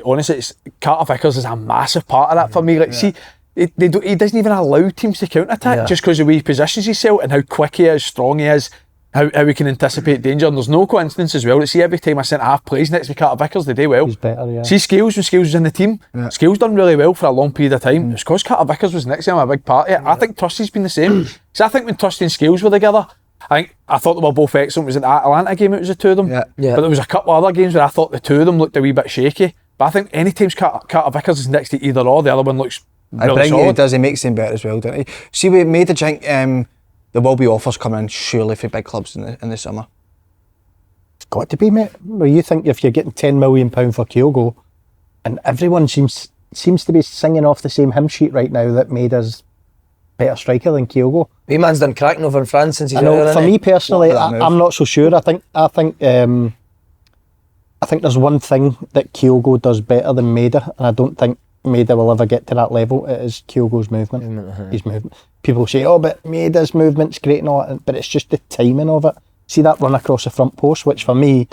honestly, it's Carter Vickers is a massive part of that for me. Like, see, he doesn't even allow teams to counter attack just because of the way he positions himself and how quick he is, strong he is. How he can anticipate danger, and there's no coincidence as well. See, every time a centre half plays next to Carter Vickers, they do well. He's better, yeah. See Scales when Scales was in the team. Scales done really well for a long period of time. It's because Carter Vickers was next to him a big part of it. I think Trusty's been the same. So I think when Trusty and Scales were together, I thought they were both excellent. It was an Atalanta game, it was the two of them. Yeah. Yeah. But there was a couple of other games where I thought the two of them looked a wee bit shaky. But I think any time Carter Vickers is next to either or, the other one looks really He solid. does, he makes them better as well, doesn't he? See, we made a think there will be offers coming in surely for big clubs in the summer. It's got to be, mate. Well, you think if you're getting £10 million for Kyogo, and everyone seems to be singing off the same hymn sheet right now that Maeda's better striker than Kyogo. Wee man's done cracking over in France since he's I know, out there, for innit? me personally, What about that move? I'm not so sure. I think there's one thing that Kyogo does better than Maeda, and I don't think Maeda will ever get to that level. It is Kyogo's movement. His movement. People say, oh, but Maeda's movement's great and all that, but it's just the timing of it. See that run across the front post, which for me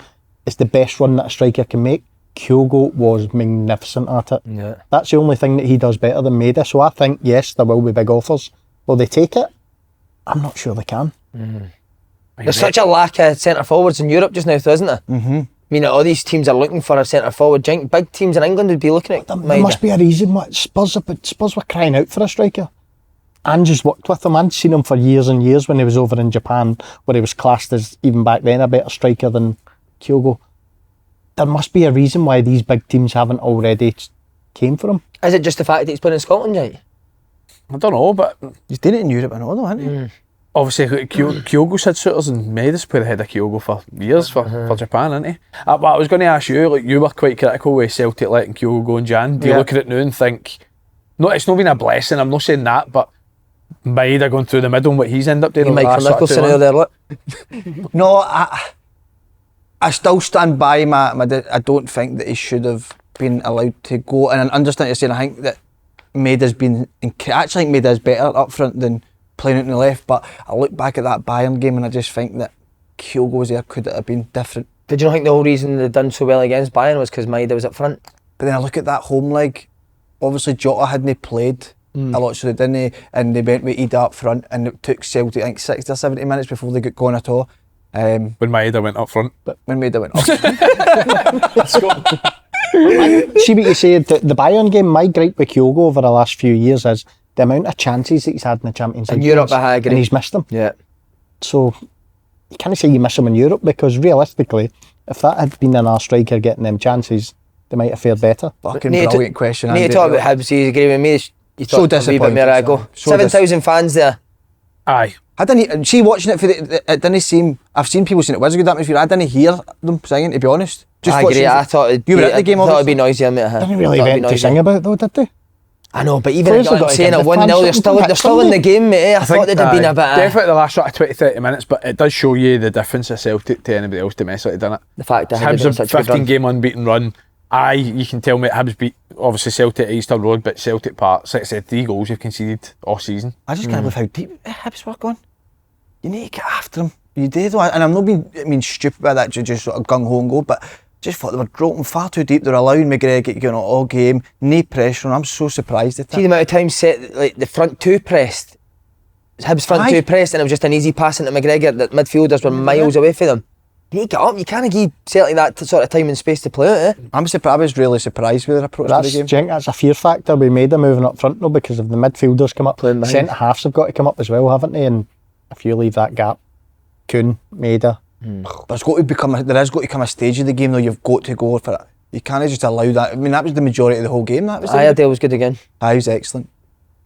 is the best run that a striker can make. Kyogo was magnificent at it. Yeah. That's the only thing that he does better than Maeda. So I think, yes, there will be big offers. Will they take it? I'm not sure they can. There's such a lack of centre forwards in Europe just now, though, isn't there? I mean, all these teams are looking for a centre forward. Big teams in England would be looking at There Maeda. must be a reason why Spurs were crying out for a striker. Ange's worked with him. I'd seen him for years and years when he was over in Japan, where he was classed as, even back then, a better striker than Kyogo. There must be a reason why these big teams haven't already came for him. Is it just the fact that he's playing in Scotland, right? I don't know, but He's done it in Europe, I know, though, hasn't he? obviously Kyogo's had suitors and Maeda's played ahead of Kyogo for years for Japan, hasn't he? But I was going to ask you, like, you were quite critical with Celtic letting Kyogo go and Jan. Do you look at it now and think, no, it's not been a blessing, I'm not saying that, but Maeda going through the middle and what he's ended up doing. Michael Nicholson earlier, look. No, I still stand by I don't think that he should have been allowed to go, and I understand you're saying I think that Maeda's been, actually I think Maeda's better up front than playing out on the left, but I look back at that Bayern game and I just think that Kyogo was there, could it have been different? Did you not think the whole reason they done so well against Bayern was because Maeda was up front? But then I look at that home leg, obviously Jota hadn't played a lot, so they didn't, and they went with Ida up front, and it took Celtic I think 60 or 70 minutes before they got going at all. When Maeda went up front. But when Maeda went up See what you said, the Bayern game, my gripe with Kyogo over the last few years is the amount of chances that he's had in the Champions League In Europe, games, I agree. and he's missed them. Yeah. So you can't say you miss them in Europe, because realistically, if that had been an our striker getting them chances, they might have fared better. fucking Need to- brilliant question. Need to Andy. talk about Hibs. You agree with me? You So talked a wee bit more disappointed, ago. so 7,000 fans there. Aye. I didn't see watching it for it didn't seem. I've seen people saying it was a good atmosphere. I didn't hear them singing, to be honest. I watching agree. it- I thought it'd you were be, at the game, I thought it'd be obviously. noisier, mate. Didn't really Thought it'd be event to noisy. sing about though, did they? I know, but even Players have at got to saying give at the 1-0, fans they're still something in the hit game, mate. I thought they'd have been a bit. Definitely the last sort of 20-30 minutes, but it does show you the difference of Celtic to anybody else domestically done it. The fact that Hibs Hibs had a such a good 15 run. game unbeaten run. Aye, you can tell me Hibs beat obviously Celtic at Easter Road, but Celtic Park, like I said, 3 goals you've conceded all season. I just can't believe how deep Hibs were going. You need to get after them. You did, though, and I'm not being stupid by that to just sort of gung ho and go, but just thought they were dropping far too deep. They're allowing McGregor to get on all game, no pressure, and I'm so surprised at See the it. amount of times set, like the front two pressed. Hibs front Aye. two pressed, and it was just an easy pass into McGregor that midfielders were miles away from them. You need to get up. You can't give Celtic that sort of time and space to play out, eh? I was really surprised with their approach to the That's, game. do you think that's a fear factor we made them moving up front though, because of the midfielders come up, Playing behind. centre halves have got to come up as well, haven't they? And if you leave that gap, Kuhn, Maeda, There's got to there has got to come a stage of the game though. You've got to go for it. You can't just allow that. I mean, that was the majority of the whole game. That was. Iredale was good again. He was excellent.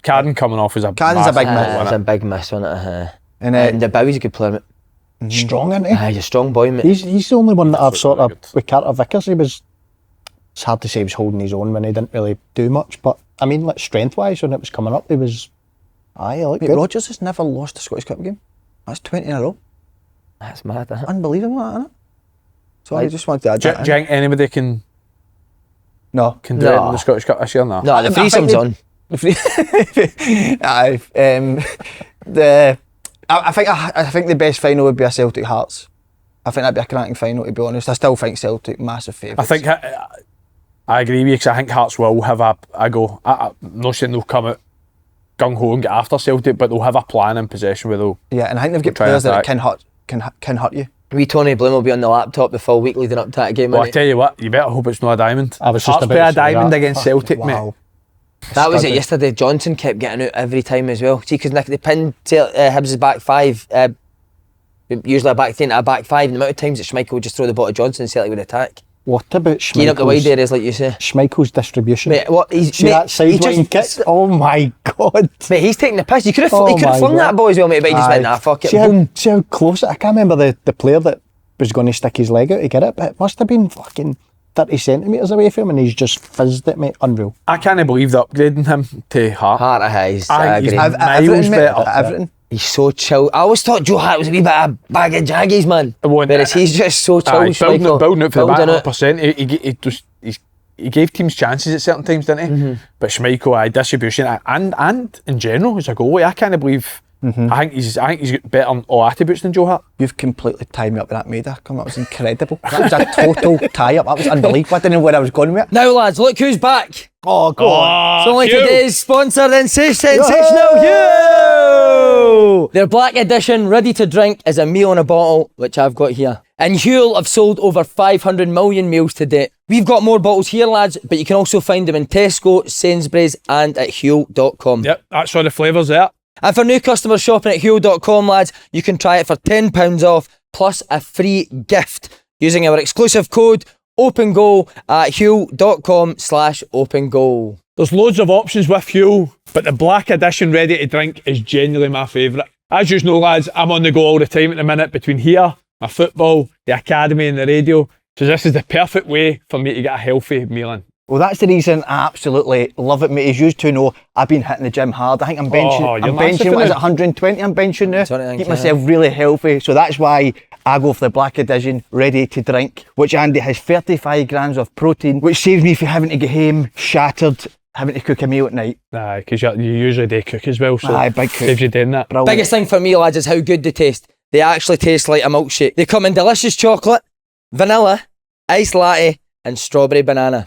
Carden coming off was a Carden's a big massive miss, It was wasn't a big miss, wasn't it? And And Bowie's a good player, mate. strong, isn't he? He's a strong boy, mate. He's the only one that I've sort of, good. with Carter Vickers, it's hard to say he was holding his own when he didn't really do much, but I mean, like strength-wise, when it was coming up, he looked Mate, good. Rodgers has never lost a Scottish Cup game. That's 20 in a row. That's mad, isn't it? Unbelievable, that, isn't it? So I just wanted to add Do that. you think anybody can No. do it in No. the Scottish Cup this year? No. No, the I think threesome's they- on. Aye. I think the best final would be a Celtic Hearts. I think that'd be a cracking final, to be honest. I still think Celtic massive favourites. I think I agree with you, because I think Hearts will have a go. I'm not saying they'll come out gung ho and get after Celtic, but they'll have a plan in possession where they'll. Yeah, and I think they've got Try and players that attack. can hurt you. Wee Tony Bloom will be on the laptop the full week leading up to that game. Well, I innit? tell you what, you better hope it's not a diamond. I was just Hearts about play to a say diamond that. against Celtic, mate. Wow. That was it Study. yesterday. Johnson kept getting out every time as well. See, because they pinned Hibs' back five, usually a back three into a back five, and the amount of times that Schmeichel would just throw the ball to Johnson and Celtic would attack. What about Keying up the wide Schmeichel's, areas, like you say. Schmeichel's distribution? Mate, what he's See that sideline kick? Oh my God. Mate, he's taking the piss. You could have Oh he could have my flung God. that ball as well, mate, but he just Aye. went, nah, fuck it. See how, Boom. see how close, I can't remember the player that was going to stick his leg out to get it, but it must have been fucking 30 centimetres away from him and he's just fizzed it, mate. Unreal. I can't believe they're upgrading him to Hart. Heart of his. I think he's agree. miles better. Everything. He's so chill. I always thought Joe Hart was a wee bit of a bag of jaggies, man. Whereas he's just so chill. Building out for the building back 100%. He gave teams chances at certain times, didn't he? Mm-hmm. But Schmeichel, distribution and in general as a goalie, I can't believe. I think he's got better on all attributes than Joe Hart. You've completely tied me up with that Maeda. That was incredible. That was a total tie-up. That was unbelievable. I didn't know where I was going with it. Now, lads, look who's back. Oh, go on. It's only Huel. today's sponsor, then sensational Huel! Their black edition, ready to drink, is a meal in a bottle, which I've got here. And Huel have sold over 500 million meals to date. We've got more bottles here, lads, but you can also find them in Tesco, Sainsbury's, and at Huel.com. Yep, that's all the flavours there. And for new customers shopping at Huel.com, lads, you can try it for £10 off plus a free gift using our exclusive code OpenGoal at Huel.com/OpenGoal. There's loads of options with Huel, but the black edition ready to drink is genuinely my favourite. As you know, lads, I'm on the go all the time at the minute between here, my football, the academy and the radio. So this is the perfect way for me to get a healthy meal in. Well, that's the reason I absolutely love it, mate. As you two know, I've been hitting the gym hard. I think I'm benching. You're massive What is it, now. 120? I'm benching now. That's what I think, Keep yeah. myself really healthy. So that's why I go for the black edition, ready to drink, which Andy has 35 grams of protein, which saves me from having to get home shattered, having to cook a meal at night. Nah, because you usually do cook as well, so Aye, big cook. saves you doing that. Brilliant. Biggest thing for me, lads, is how good they taste. They actually taste like a milkshake. They come in delicious chocolate, vanilla, iced latte, and strawberry banana.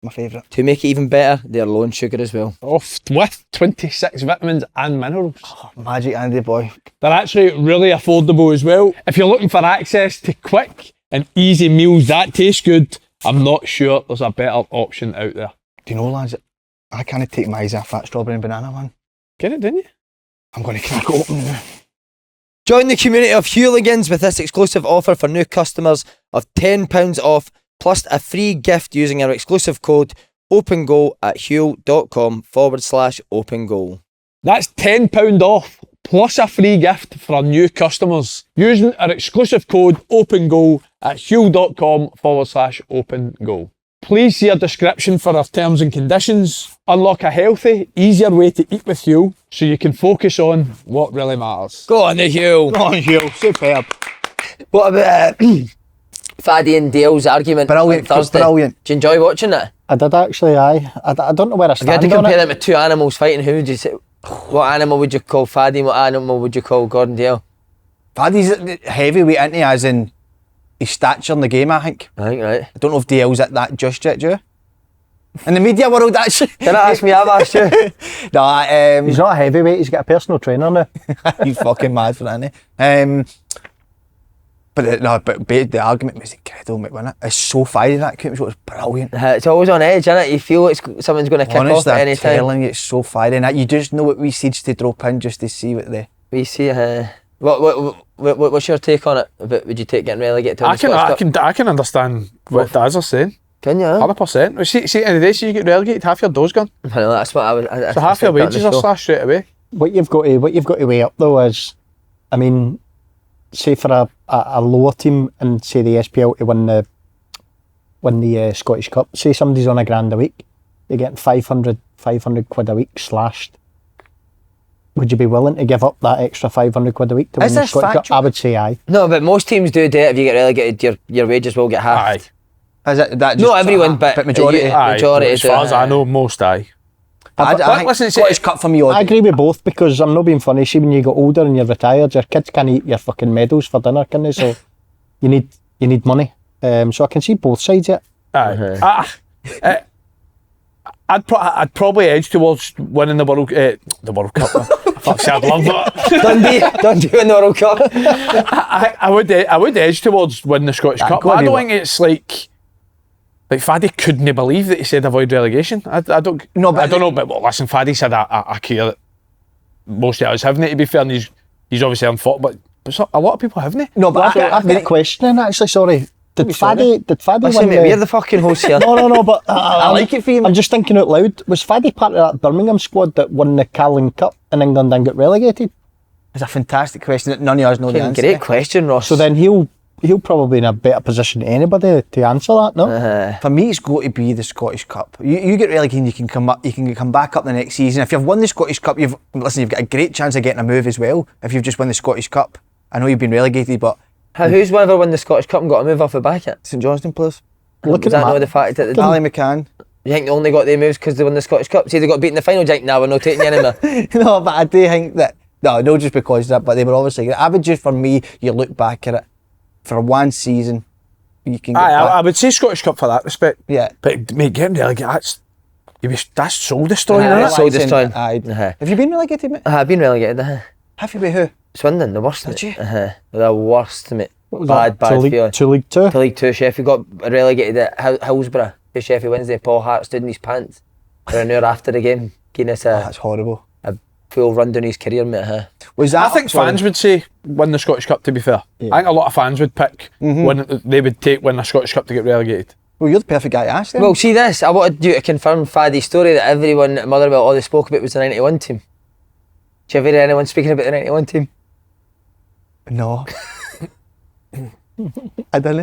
My favourite. To make it even better, they're low in sugar as well. Off with 26 vitamins and minerals. Magic, Andy boy. They're actually really affordable as well. If you're looking for access to quick and easy meals that taste good, I'm not sure there's a better option out there. Do you know, lads, I can't take my eyes off that strawberry and banana one. Get it, didn't you? I'm going to crack it open now. Join the community of Hooligans with this exclusive offer for new customers of £10 off plus a free gift using our exclusive code OpenGoal at Huel.com/OpenGoal. That's £10 off plus a free gift for our new customers using our exclusive code OpenGoal at Huel.com/OpenGoal. Please see our description for our terms and conditions. Unlock a healthy, easier way to eat with Huel so you can focus on what really matters. Go on the Huel. Oh, Huel, superb. What about Faddy and Dale's argument Brilliant, on Thursday? brilliant. Do you enjoy watching it? I did actually, aye. I don't know where I If you had stand to on compare it. them with two animals fighting, who would you say? What animal would you call Faddy and what animal would you call Gordon Dale? Paddy's heavyweight, isn't he, as in his stature in the game, I think. I think, right. I don't know if Dale's at that just yet, do you? In the media world, actually. Didn't ask me, I've asked you. No, He's not a heavyweight, he's got a personal trainer now. he's fucking mad for that, isn't he? But the argument was incredible, mate, wasn't it? It's so fiery, that Coombs, it was brilliant. It's always on edge, isn't it? You feel someone's going to kick off Honestly, at I'm any time. telling you, it's so fiery. And you just know what we seeds to drop in just to see what the... We see. What's your take on it? Would you take getting relegated to the Scottish Cup? I can understand what Daz are saying. Can you? 100%. See, at the end of the day, so you get relegated, half your doug's gone. I know, that's what I was. So half your wages are slashed straight away. What you've got to weigh up though is, I mean, say for a lower team and say the SPL to win the Scottish Cup, say somebody's on £1,000 a week, they're getting 500 quid a week slashed. Would you be willing to give up that extra 500 quid a week to win the Scottish Cup? I would say aye. No, but most teams do it. If you get relegated, your wages will get halved. Is it that just Not everyone, but majority? majority as far as I know, most aye. I think listen, Scottish Cup for me, I agree with both because I'm not being funny. See, when you get older and you're retired, your kids can't eat your fucking medals for dinner, can they? So you need money. So I can see both sides of it. I'd probably edge towards winning the World Cup. Fuck, I'd love that. Dundee win the World Cup. I would edge towards winning the Scottish Cup. But I don't think it's like Faddy couldn't believe that he said avoid relegation. I don't know. But listen, Faddy said I care that most of us haven't it, to be fair, and he's obviously unfought, but a lot of people haven't. No, but I've got a question actually. Sorry. Did Faddy Listen, win mate, we're the fucking hosts here. No, but I like it for you. I'm just thinking out loud. Was Faddy part of that Birmingham squad that won the Carling Cup in England and got relegated? It's a fantastic question that none of us know the answer Great to. question, Ross. So then he'll he'll probably be in a better position than anybody to answer that, no? For me, it's got to be the Scottish Cup. You get relegated, and you can come up, you can come back up the next season. If you've won the Scottish Cup, you've got a great chance of getting a move as well. If you've just won the Scottish Cup, I know you've been relegated, but Who's ever won the Scottish Cup and got a move off the back it? St Johnstone players. Look Does at that know that. the fact that Ali McCann. you think they only got their moves because they won the Scottish Cup? See, they got beat in the final, Jake. Now we're not taking you anymore. No, but I do think that no, just because of that, but they were obviously. I would just, for me, you look back at it for one season, you can. Get I would say Scottish Cup for that respect. Yeah, But mate, getting relegated, that's soul destroying, Aye, isn't it? soul destroying. Aye. Have you been relegated, mate? I've been relegated. Have you been who? Swindon, the worst. Did mate. you? The worst, mate. What was Bad that? feeling. To League Two? To League Two, Sheffield got relegated at Hillsborough. To Sheffield Wednesday, Paul Hart stood in his pants for an hour after the game, giving us That's horrible. a full run down his career, mate. Was that? I think fans would say win the Scottish Cup, to be fair. Yeah. I think a lot of fans would pick when they would win the Scottish Cup to get relegated. Well, you're the perfect guy to ask then. Well, see this. I wanted you to confirm Faddy's story that everyone at Motherwell all they spoke about was the 91 team. Did you ever hear anyone speaking about the 91 team? No. I don't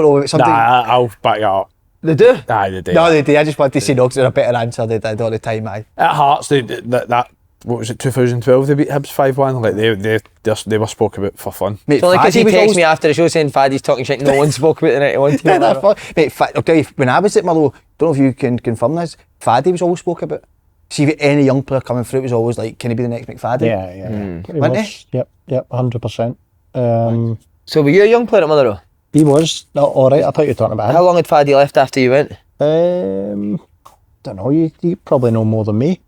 know if it's something. I'll back it up. They do. Aye, they do. No, they did. I just wanted to say no because they're a better answer they did all the time. Aye. At Hearts, that what was it, 2012? They beat Hibs 5-1. Like they were spoke about for fun. Mate, It's only because Faddy he was texted always- me after the show saying Faddy's talking shit. No one spoke about the 91 team. Yeah, that's fun. Mate, I'll tell you, when I was at Motherwell, don't know if you can confirm this, Faddy was always spoke about. See, if any young player coming through, it was always like, can he be the next McFaddy? Yeah. He Wasn't was. Yep, 100%. So were you a young player at Motherwell? He was. No, all right, I thought you were talking about him. How long had Faddy left after you went? Don't know, you probably know more than me.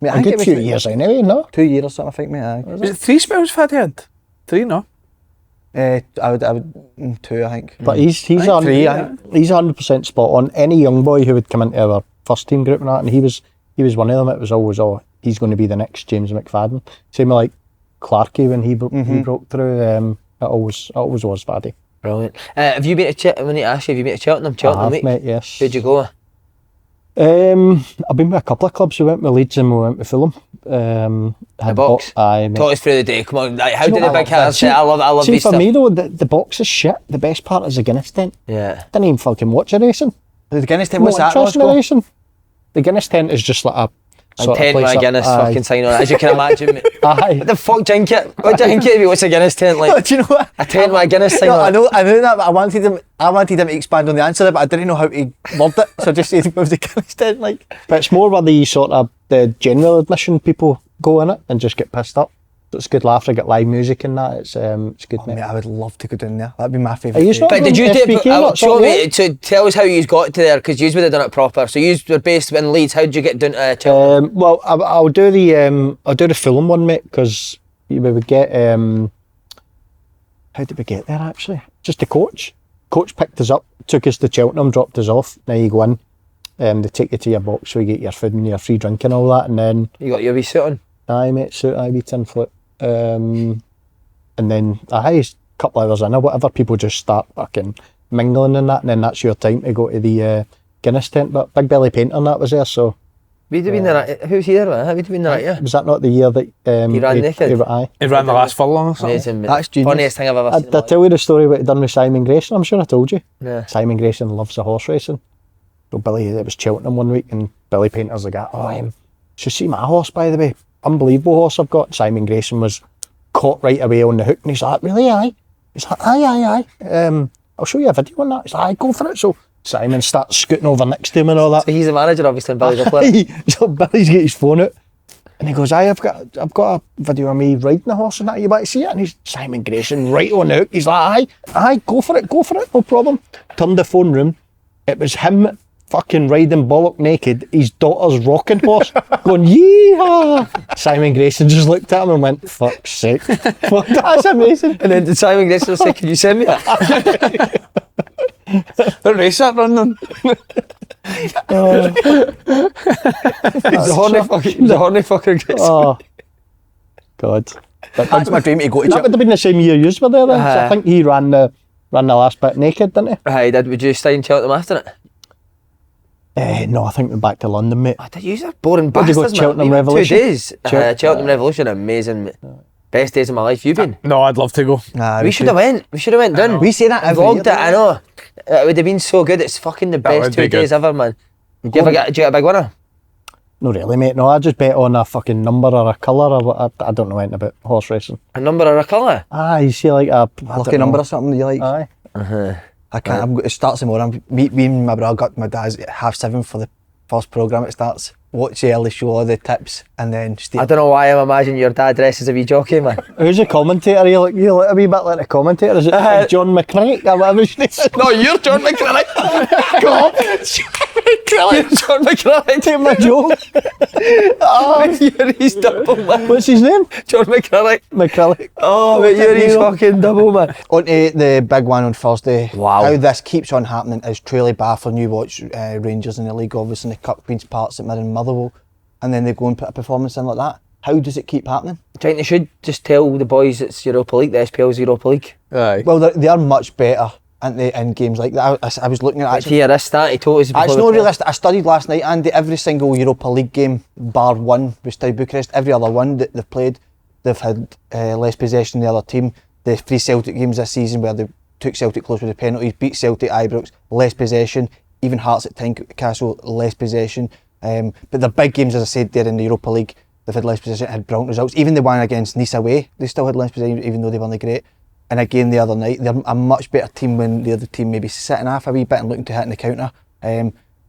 Mate, A good few years anyway, no? 2 years or something, I think, mate. Aye. Was it 3 spells Faddy had? 3, no? I would 2, I think. But he's think on, three, I think. he's 100% spot on. Any young boy who would come into our first team group and that, and he was one of them. It was always, he's going to be the next James McFadden. Same with like Clarkey when he broke through. It always was Faddy. Brilliant. Have you been to Cheltenham? I need to ask you, have you been to Cheltenham? Cheltenham, mate? Mate, yes. Who'd you go? I've been with a couple of clubs. We went with Leeds and we went with Fulham. The box? Aye, mate. Talk us through the day. Come on. Like, how Do you did know the what big I love hitters say? I love See, these for stuff. me though, the box is shit. The best part is the Guinness tent. Yeah. Didn't even fucking watch a racing. The Guinness tent, No what's that? interest in the racing. The Guinness tent is just like a And sort of 10 place my up- Guinness aye. fucking sign on it, as you can imagine. Mate. Aye. What the fuck do you think it? What do you think it'd be? What's a Guinness tent like? Do you know what? A 10 my Guinness sign No, on it. I know that, but I wanted him to expand on the answer, but I didn't know how to word it, so I just said it was the Guinness tent, like. But it's more where the sort of the general admission people go in it and just get pissed up. So it's a good laugh. They get live music and that. It's good. Mate, I would love to go down there. That'd be my Are favourite. you day. not- But did you do FBK, it? what's Show up, me. mate? So tell us how you got to there, because you would have done it proper. So you were based in Leeds. How did you get down to Cheltenham? Well, I'll do the Fulham one, mate, because we would get. How did we get there actually? Just the coach. Coach picked us up, took us to Cheltenham, dropped us off. Now you go in. They take you to your box, so you get your food and your free drink and all that, and then You got your wee suit on. aye, mate, suit, aye, wee tin flip. And then a couple of hours in or whatever, people just start fucking mingling and that, and then that's your time to go to the Guinness tent. But Big Belly Painter and that was there, so We'd have been there. Who's here? We'd have been there, yeah. was that not the year that He ran naked? aye. He ran the last furlong or something. Amazing, mate. That's genius. Funniest thing I've ever I seen. in my life. tell you the story what he done with Simon Grayson. I'm sure I told you. Yeah. Simon Grayson loves the horse racing. So it was Cheltenham one week, and Billy Painter's like, should see my horse, by the way. Unbelievable horse I've got. Simon Grayson was caught right away on the hook, and he's like, really, aye? He's like, aye. I'll show you a video on that. He's like, aye, go for it. So Simon starts scooting over next to him and all that. So he's the manager, obviously, and Billy's a player. Aye. So Billy's got his phone out, and he goes, aye, I've got a video of me riding the horse and that. You want to see it? And he's Simon Grayson right on the hook. He's like, aye, go for it, no problem. Turned the phone room. It was him fucking riding bollock naked, his daughter's rocking horse, going, yeehaw! Simon Grayson just looked at him and went, fuck's sake. That's amazing. And then did Simon Grayson say, can you send me that? The race that run then. He's a horny fucking Grayson. Oh, God. That's my dream to go to That would Cheltenham. have been the same year you were there then. So I think he ran the last bit naked, didn't he? Aye, would you stay in Cheltenham after it? No, I think we're back to London, mate. Oh, did you use boring Where'd you bastards, go, Cheltenham man? Revolution? 2 days. Cheltenham Revolution, amazing, mate. Best days of my life. You been? No, I'd love to go. Nah, We should have went. We should have went done. We say that every Vlogged year, it. I know. It would have been so good. It's fucking the best would 2 be days good. ever, man. Do you get a big winner? No, really, mate. No, I just bet on a fucking number or a colour or what. I don't know anything about horse racing. A number or a colour? You see like a lucky number or something you like. Aye. I can't. It starts tomorrow. Me and my brother got my dad's at 7:30 for the first programme. It starts. Watch the early show, all the tips, and then stay. I don't know why I'm imagining your dad dresses a wee jockey, man. Who's the commentator? You look a wee bit like a commentator. Is it John McCrank or whatever his name is? No, you're John McCrank. Go on. John McCrank. Take my joke. You're his double, man. What's his name? John McCrank. McCrank. Oh, but you're his fucking double, man. On to the big one on Thursday. Wow. How this keeps on happening is truly baffling. You watch Rangers in the league, obviously, in the Cup, Queen's Park, St Mirren, Motherwell, and then they go and put a performance in like that. How does it keep happening? Do you think they should just tell the boys it's Europa League, the SPL's Europa League? Aye. Well, they are much better, aren't they, in games like that? I was looking at Actually, actually. here, this stat he told us before. It's not realistic. I studied last night, Andy. Every single Europa League game, bar one, with Steaua Bucharest, every other one that they've played, they've had less possession than the other team. The 3 Celtic games this season where they took Celtic close with the penalties, beat Celtic, Ibrox, less possession. Even Hearts at Tynecastle, less possession. But the big games, as I said, there in the Europa League, they've had less possession, had brilliant results. Even the one against Nice away, they still had less possession, even though they weren't great. And again, the other night, they're a much better team when the other team maybe sitting half a wee bit and looking to hit in the counter.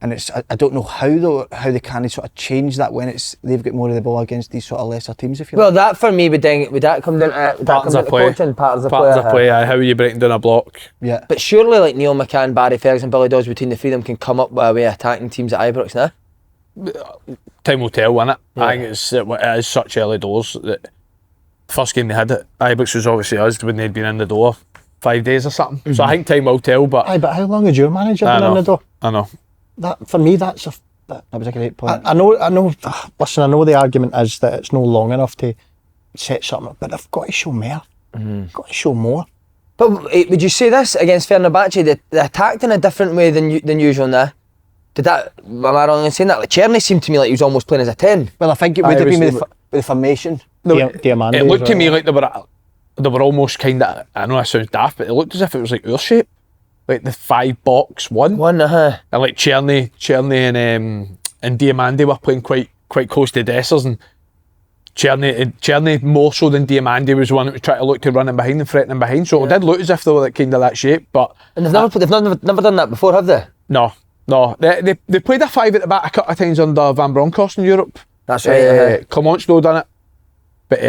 And it's I don't know how they can sort of change that when they've got more of the ball against these sort of lesser teams. If you Well, that for me would that come down to Patterns of play. coaching, patterns of play. Aye. How are you breaking down a block? yeah. But surely, like Neil McCann, Barry Ferguson, Billy Dodds, between the three of them can come up with a way of attacking teams at Ibrox now. Time will tell, innit? Yeah. I think it is such early doors that the first game they had at Ibrox was obviously us when they'd been in the door 5 days or something. Mm-hmm. So I think time will tell, but Aye, but how long has your manager been in the door? I know. That for me, that's a. That was a great point. I know. Listen, I know the argument is that it's no long enough to set something up, but they've got to show more. Got to show more. But would you say this against Fenerbahce? They attacked in a different way than usual now. Did that? Am I wrong in saying that? Like Czerny seemed to me like he was almost playing as a 10. Well, I think it would have been with the formation. Diamande It looked as to me well. like they were almost kind of, I know that sounds daft, but it looked as if it was like our shape. Like the 5-box-1. And like Czerny and Diamande were playing quite close to Dessers, and Czerny more so than Diamande was the one that was trying to look to running behind and threatening behind. So it did look as if they were like kind of that shape, but And they've never done that before, have they? no. They played a 5 at the back a couple of times under Van Bronckhorst in Europe. That's right. Clement's though done it, but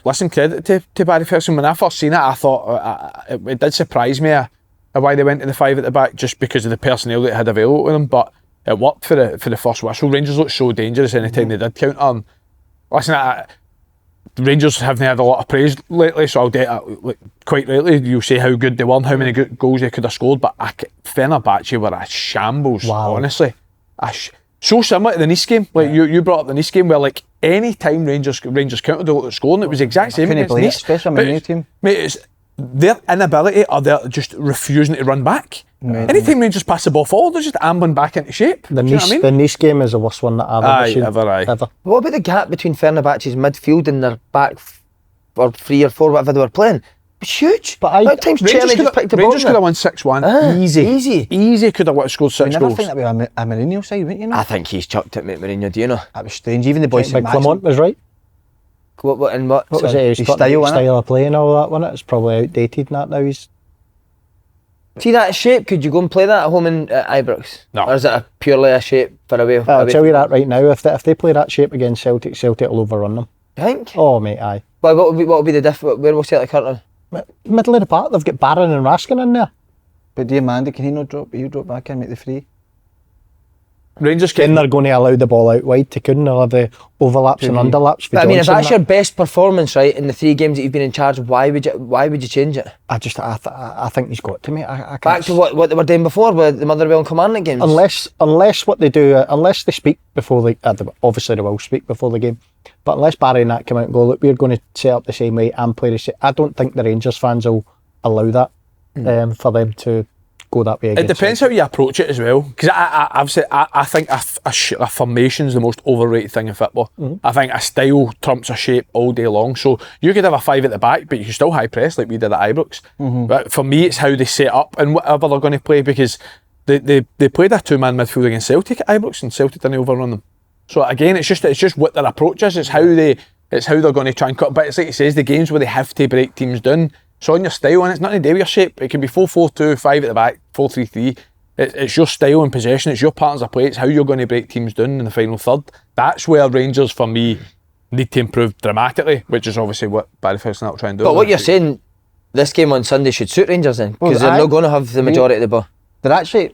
listen, credit to Barry Ferguson. When I first seen it, I thought it did surprise me why they went to the 5 at the back, just because of the personnel that had available to them. But it worked for the first whistle. Rangers looked so dangerous anytime they did counter. And listen, the Rangers haven't had a lot of praise lately, so I'll like, quite rightly you'll say how good they were and how many good goals they could have scored. But Fenerbahce were a shambles, honestly. So similar to the Nice game. Like you brought up the Nice game, where like any time Rangers countered, they looked at scoring. It was the exact same against Nice. Especially my new team. Mate, it's their inability or they're just refusing to run back. Anytime Rangers pass the ball forward, they're just ambling back into shape. The Nice game is the worst one that I've ever seen. Ever. What about the gap between Fenerbahce's midfield and their back or 3 or 4, whatever they were playing? It was huge. But how many times Czerny just picked the ball? Rangers could have won 6-1. Easy. Could have scored 6 I never goals. think that would be a Mourinho side, wouldn't you know? I think he's chucked it, mate, Mourinho. Do you know? That was strange. Even the boys But Clement was right. What What was it? His style of play and all that, wasn't it? It's probably outdated and that now. See that shape? Could you go and play that at home in Ibrox? No. Or is it purely a shape for away? I'll tell you that right now. If they play that shape against Celtic will overrun them. You think? Oh, mate, aye. Well, what would be the difference? Where will Celtic currently? Middle of the park, they've got Barron and Raskin in there. But Diamande, can he not drop? He'll drop back in, make the 3. Rangers Then they're going to allow the ball out wide to Kuhn. They'll have the overlaps and underlaps for But I mean, if Johnson that's your best performance, right, in the 3 games that you've been in charge of, why would you change it? I think he's got to, mate. I can't Back to what they were doing before with the Motherwell and Kilmarnock games. Unless what they do, unless they speak before obviously they will speak before the game, but unless Barry and that come out and go, look, we're going to set up the same way and play the same, I don't think the Rangers fans will allow that for them to go that way. It depends how you approach it as well. Because I've said I think a formation's the most overrated thing in football. I think a style trumps a shape all day long. So you could have a 5 at the back, but you can still high press like we did at Ibrox. But for me, it's how they set up and whatever they're going to play, because they played a 2-man midfield against Celtic at Ibrox and Celtic didn't overrun them. So again, it's just what their approach is. It's how they're going to try and cut. But it's like it says, the games where they have to break teams down. It's on your style and it's nothing to do with your shape. It can be 4-4-2, 5 at the back, 4-3-3. It's your style and possession. It's your patterns of play. It's how you're going to break teams down in the final third. That's where Rangers, for me, need to improve dramatically, which is obviously what Barry Ferguson will try and do. But what you're saying, this game on Sunday should suit Rangers then, because they're not going to have the majority of the ball. They're actually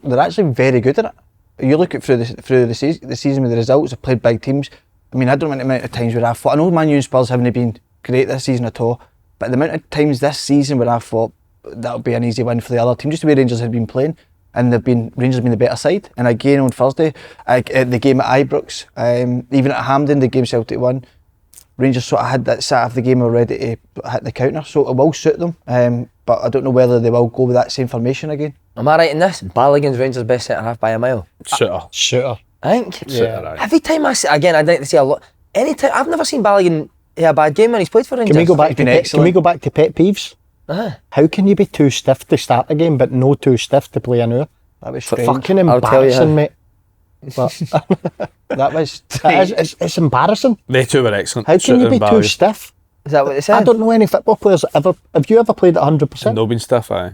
very good at it. You look at through the season with the results, they've played big teams. I mean, I don't know the amount of times where I thought, I know Man U and Spurs haven't been great this season at all, but the amount of times this season where I thought that'll be an easy win for the other team, just the way Rangers had been playing, and Rangers have been the better side. And again on Thursday, the game at Ibrox, even at Hampden, the game Celtic won, Rangers sort of had that sat of the game already to hit the counter, so it will suit them. But I don't know whether they will go with that same formation again. Am I right in this? Balogun's Rangers' best centre half by a mile. Shooter. I think. Yeah. Right. Every time I see, again, I'd like to see a lot. Anytime I've never seen Balogun have a bad game when he's played for Rangers. Can we go back to pet peeves? Uh-huh. How can you be too stiff to start the game, but no too stiff to play an hour? That was strange. Fucking I'll tell you how. embarrassing, mate. But That was strange. it's embarrassing. They two were excellent. How can you be too stiff? Is that what they said? I don't know any football players ever. Have you ever played at 100%? No been stiff, aye.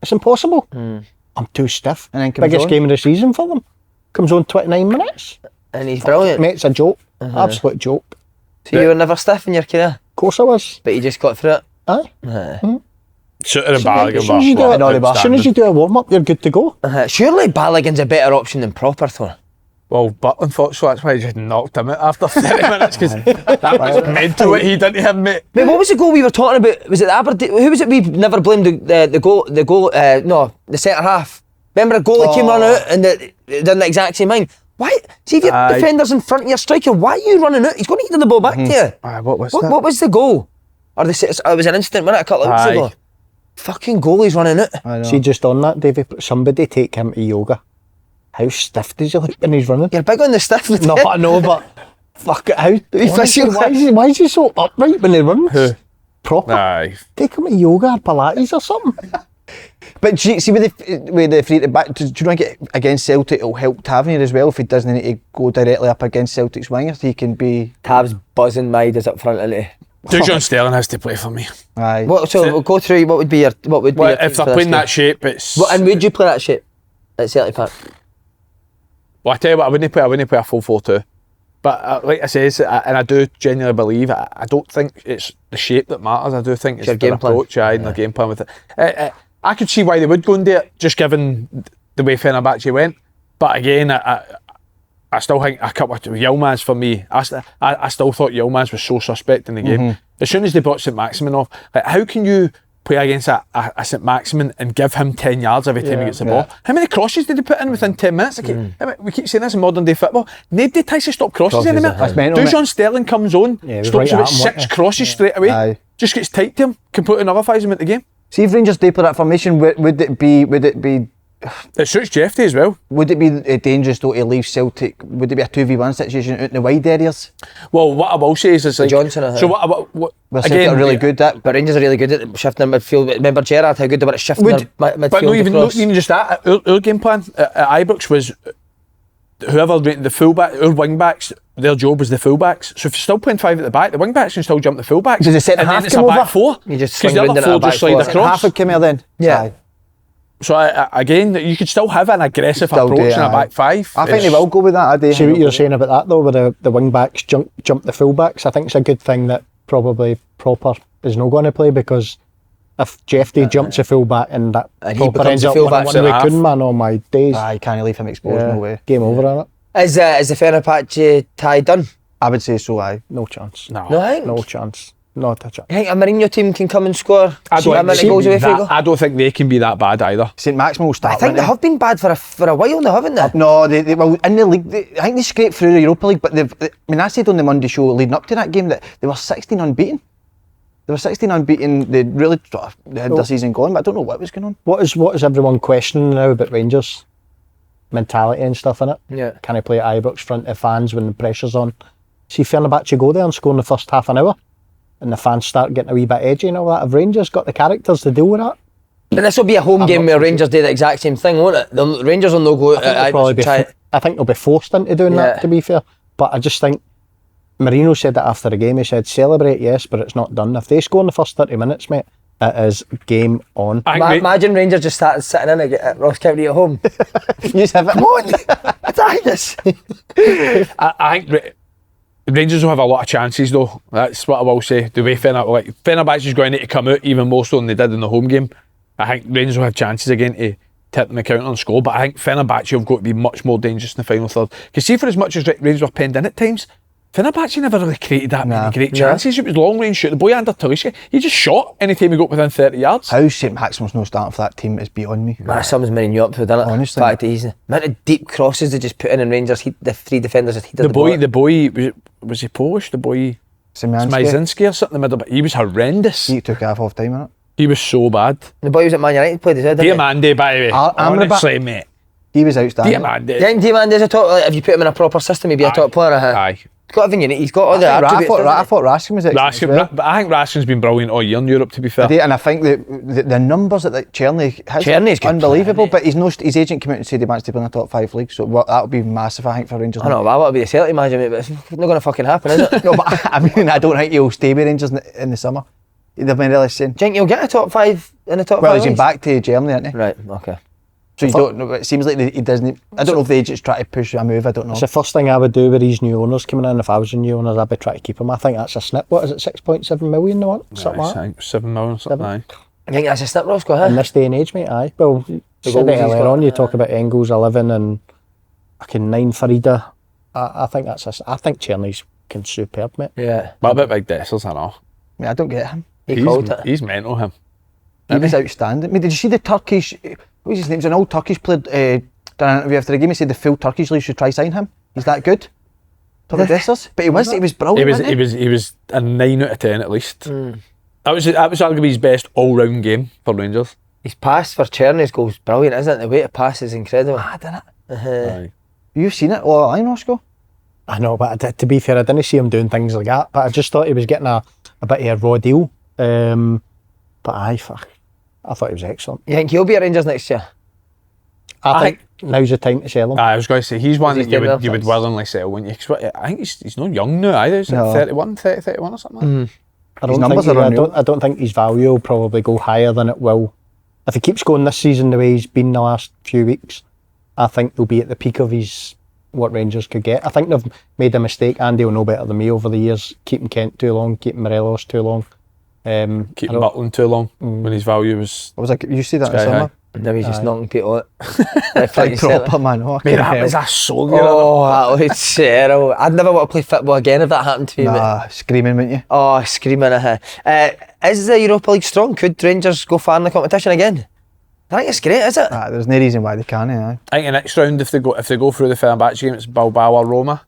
It's impossible. I'm too stiff. And then comes Biggest on. game of the season for them. Comes on 29 minutes. And he's brilliant. Mate, it's a joke. Absolute joke. So you were never stiff in your career, Of course I was. but you just got through it. Aye. Shooter and Balogun As soon as you do As soon as you do a warm up, you're good to go. Surely Balogun's a better option than Proper, though. Well, Butland thought so, that's why he just knocked him out after 30 minutes, because that was mental what he did to him, mate. Mate, what was the goal we were talking about? Was it the Aberdeen? Who was it we never blamed the goal? No, the centre half. Remember a goal that came run out and done the exact same thing? Why? See if your defender's in front of your striker, why are you running out? He's going to get the ball back to you. What was that? What was the goal? Or it was an instant, wasn't it, a couple of weeks ago? Fucking goalie's running out. I know. See, just on that, Davey, somebody take him to yoga. How stiff does he look when he's running? You're big on the stiffness. No, I know, but fuck it, how? Honestly, feel why is he so upright when he runs? Who? Proper. Aye. Take him to yoga or Pilates or something. But do you see with the free to back, do you know against Celtic it'll help Tavernier as well if he doesn't need to go directly up against Celtic's wingers? He can be. Tab's buzzing Maeda's up front, isn't he? John Sterling has to play for me. Aye. We'll go through what would be your Well, team if for they're this playing game? that shape, it's... And would you play that shape at Celtic Park? Well, I tell you what, I wouldn't play a full 4-2. But like I says, and I do genuinely believe, I don't think it's the shape that matters. I do think it's your their game plan. approach, and their game plan with it. I could see why they would go and do it, just given the way Fenerbahce went. But again, I still think a couple of Yilmaz for me. I still thought Yilmaz was so suspect in the game. As soon as they brought St Maximin off, like, how can you play against a St Maximin and give him 10 yards every time he gets the ball? How many crosses did he put in within 10 minutes? We keep saying this in modern day football. Nobody tries to stop crosses anymore. That's mental, John Sterling comes on, stops right about at him, 6 crosses straight away. Aye. Just gets tight to him, completely nullifies him at the game. See if Rangers do play that formation, would it be It suits Jeffy as well. would it be dangerous though to leave Celtic? Would it be a 2v1 situation out in the wide areas? Well, what I will say is like Johnson, so what Well, Celtic are really good at. But Rangers are really good at shifting their midfield. Remember Gerrard, how good they were at shifting their midfield But no, even across. just that. Our game plan at Ibrox was whoever the fullback, our wing backs, their job was the fullbacks. So if you're still playing 5 at the back, the wing backs can still jump the fullbacks. Does the centre and then half it's come a back over? 4. You just because swing the round other in 4 at a just back slide 4. across. Half would come here then. Yeah. Aye. So again, you could still have an aggressive Still do, approach in a aye. back 5. I think they will go with that. I do. See what you're saying about that though, where the wing backs jump the full backs. I think it's a good thing that probably Proper is not going to play, because if Jeffy jumps a full back and that And he Proper becomes ends a up full one back on centre one half. with Koeman, man, on my days. Aye, can't leave him exposed. No way. Game over on it. Is the Fenerbahce tie done? I would say so. Aye. No chance. No. No, I think. No chance. Not a chance. I think a Mourinho team can come and score. I that many goals away from goal. I don't think they can be that bad either. St Maximin will start. I think they have been bad for a while now, haven't they? No, they well in the league. I think they scraped through the Europa League, but I said on the Monday show leading up to that game that they were 16 unbeaten. They were 16 unbeaten. They really they had their season going, but I don't know what was going on. What is everyone questioning now about Rangers mentality and stuff in it? Yeah. Can I play at Ibrox front of fans when the pressure's on? See Fenerbahce go there and score in the first half an hour, and the fans start getting a wee bit edgy and all that. Have Rangers got the characters to deal with that? But this will be a home game where Rangers do the exact same thing, won't it? The Rangers will no go at Ibrox and try it. I think they'll be forced into doing that, to be fair. But I just think Mourinho said that after the game. He said, celebrate, yes, but it's not done. If they score in the first 30 minutes, mate, it is game on. Imagine Rangers just started sitting in at Ross County at home. You just have it. Come on, attack this. I think Rangers will have a lot of chances though. That's what I will say. The way Fenerbahce is going to need to come out even more so than they did in the home game. I think Rangers will have chances again to tip them the counter and score, but I think Fenerbahce have got to be much more dangerous in the final third. Because see, for as much as Rangers were penned in at times, Fenerbahce never really created that many great chances. It was long range shoot. The boy Ander Talisca, he just shot anytime he got within 30 yards. How St Maximin's no starting for that team is beyond me. Someone's Mourinho up to it, done it. Honestly. Fact is, the amount of deep crosses they just put in and Rangers, the three defenders had heated The boy, was he Polish? The boy Szymanski or something in the middle, but he was horrendous. He took half time in it. He was so bad. The boy was at Man United played as well, didn't he? Diamande, by the way. Honestly, mate. He was outstanding. Diamande. You think Diamande's a top, like, if you put him in a proper system, he'd be a top player? Aye. He's got everything you need. He's got all the attributes. I thought Raskin was excellent. Well. But I think Raskin's been brilliant all year in Europe, to be fair. And I think the numbers that Czerny has Czerny's unbelievable. But his agent came out and said he wants to play in the top 5 leagues, so that would be massive, I think, for Rangers. I know, that would be a Celtic manager, mate, but it's not going to fucking happen, is it? No, but I mean, I don't think he'll stay with Rangers in the summer. They've been really saying. Do you think he'll get a top 5 in the top 5? Well, he's been back to Germany, isn't he? Right, okay. So you don't know, it seems like he doesn't. I don't know if the agent's trying to push a move, I don't know. It's the first thing I would do with these new owners coming in. If I was a new owner, I'd be trying to keep them. I think that's a snip. What is it, 6.7 million they want? Something like that? I think 7 million, something like that. I think that's a snip, Roscoe, huh? In this day and age, mate, aye. Well, you said it earlier on, you talk about Engels 11 and fucking 9 for Ida. I think I think Czerny's superb, mate. Yeah. But a bit big Dessers, I know. I mean, I don't get him. He called it. He's mental, him. He was outstanding. I mean, did you see the Turkish, what was his name? It was an old Turkish player, done an interview after the game. He said the full Turkish league should try sign him. He's that good. Dessers. But he was brilliant. He was a 9 out of 10 at least. That was arguably his best all-round game for Rangers. His pass for Czerny's goal's brilliant, isn't it? The way to pass is incredible. Mad, isn't it? Aye. You've seen it? Oh, I know, Roscoe. I know, but to be fair, I didn't see him doing things like that. But I just thought he was getting a bit of a raw deal. But I thought he was excellent. You think he'll be at Rangers next year? I think now's the time to sell him. I was going to say, he's one that you would Netflix? willingly sell, wouldn't you? 'Cause I think he's not young now either. He's like 31 or something like that. His numbers are unreal. I don't think his value will probably go higher than it will. If he keeps going this season the way he's been the last few weeks, I think he'll be at the peak of what Rangers could get. I think they've made a mistake. Andy will know better than me over the years, keeping Kent too long, keeping Morelos too long. Keeping Butland too long when his value was. I was like, you see that in sky summer? high. Now he's just knocking people out. Like proper man. Oh, Mate, that was a soldier. Oh, that was terrible. I'd never want to play football again if that happened to me, mate. Nah, screaming, wouldn't you? Oh, screaming at her. Is the Europa League strong? Could Rangers go far in the competition again? I think it's great, is it? There's no reason why they can't. I think the next round, if they go through the Fenerbahce game, it's Bilbao or Roma.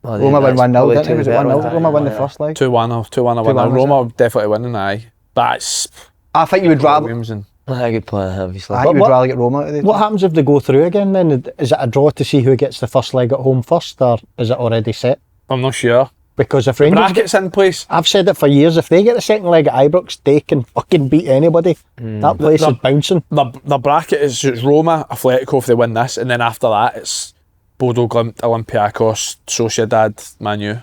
Oh, Roma won 1-0, didn't they? Was it better 1-0? ones. Roma won the first leg. 2-1 or 1-1. Roma definitely winning, aye. That's. I think you would rather. Williams and A good player, obviously. I think you would rather get Roma out of the What happens if they go through again then? Is it a draw to see who gets the first leg at home first, or is it already set? I'm not sure. Because if Rangers Brackets in place. I've said it for years, if they get the second leg at Ibrox, they can fucking beat anybody. That place is bouncing. The bracket is it's Roma, Atletico if they win this, and then after that it's Bodo Glimt, Olympiacos, Sociedad, Man U,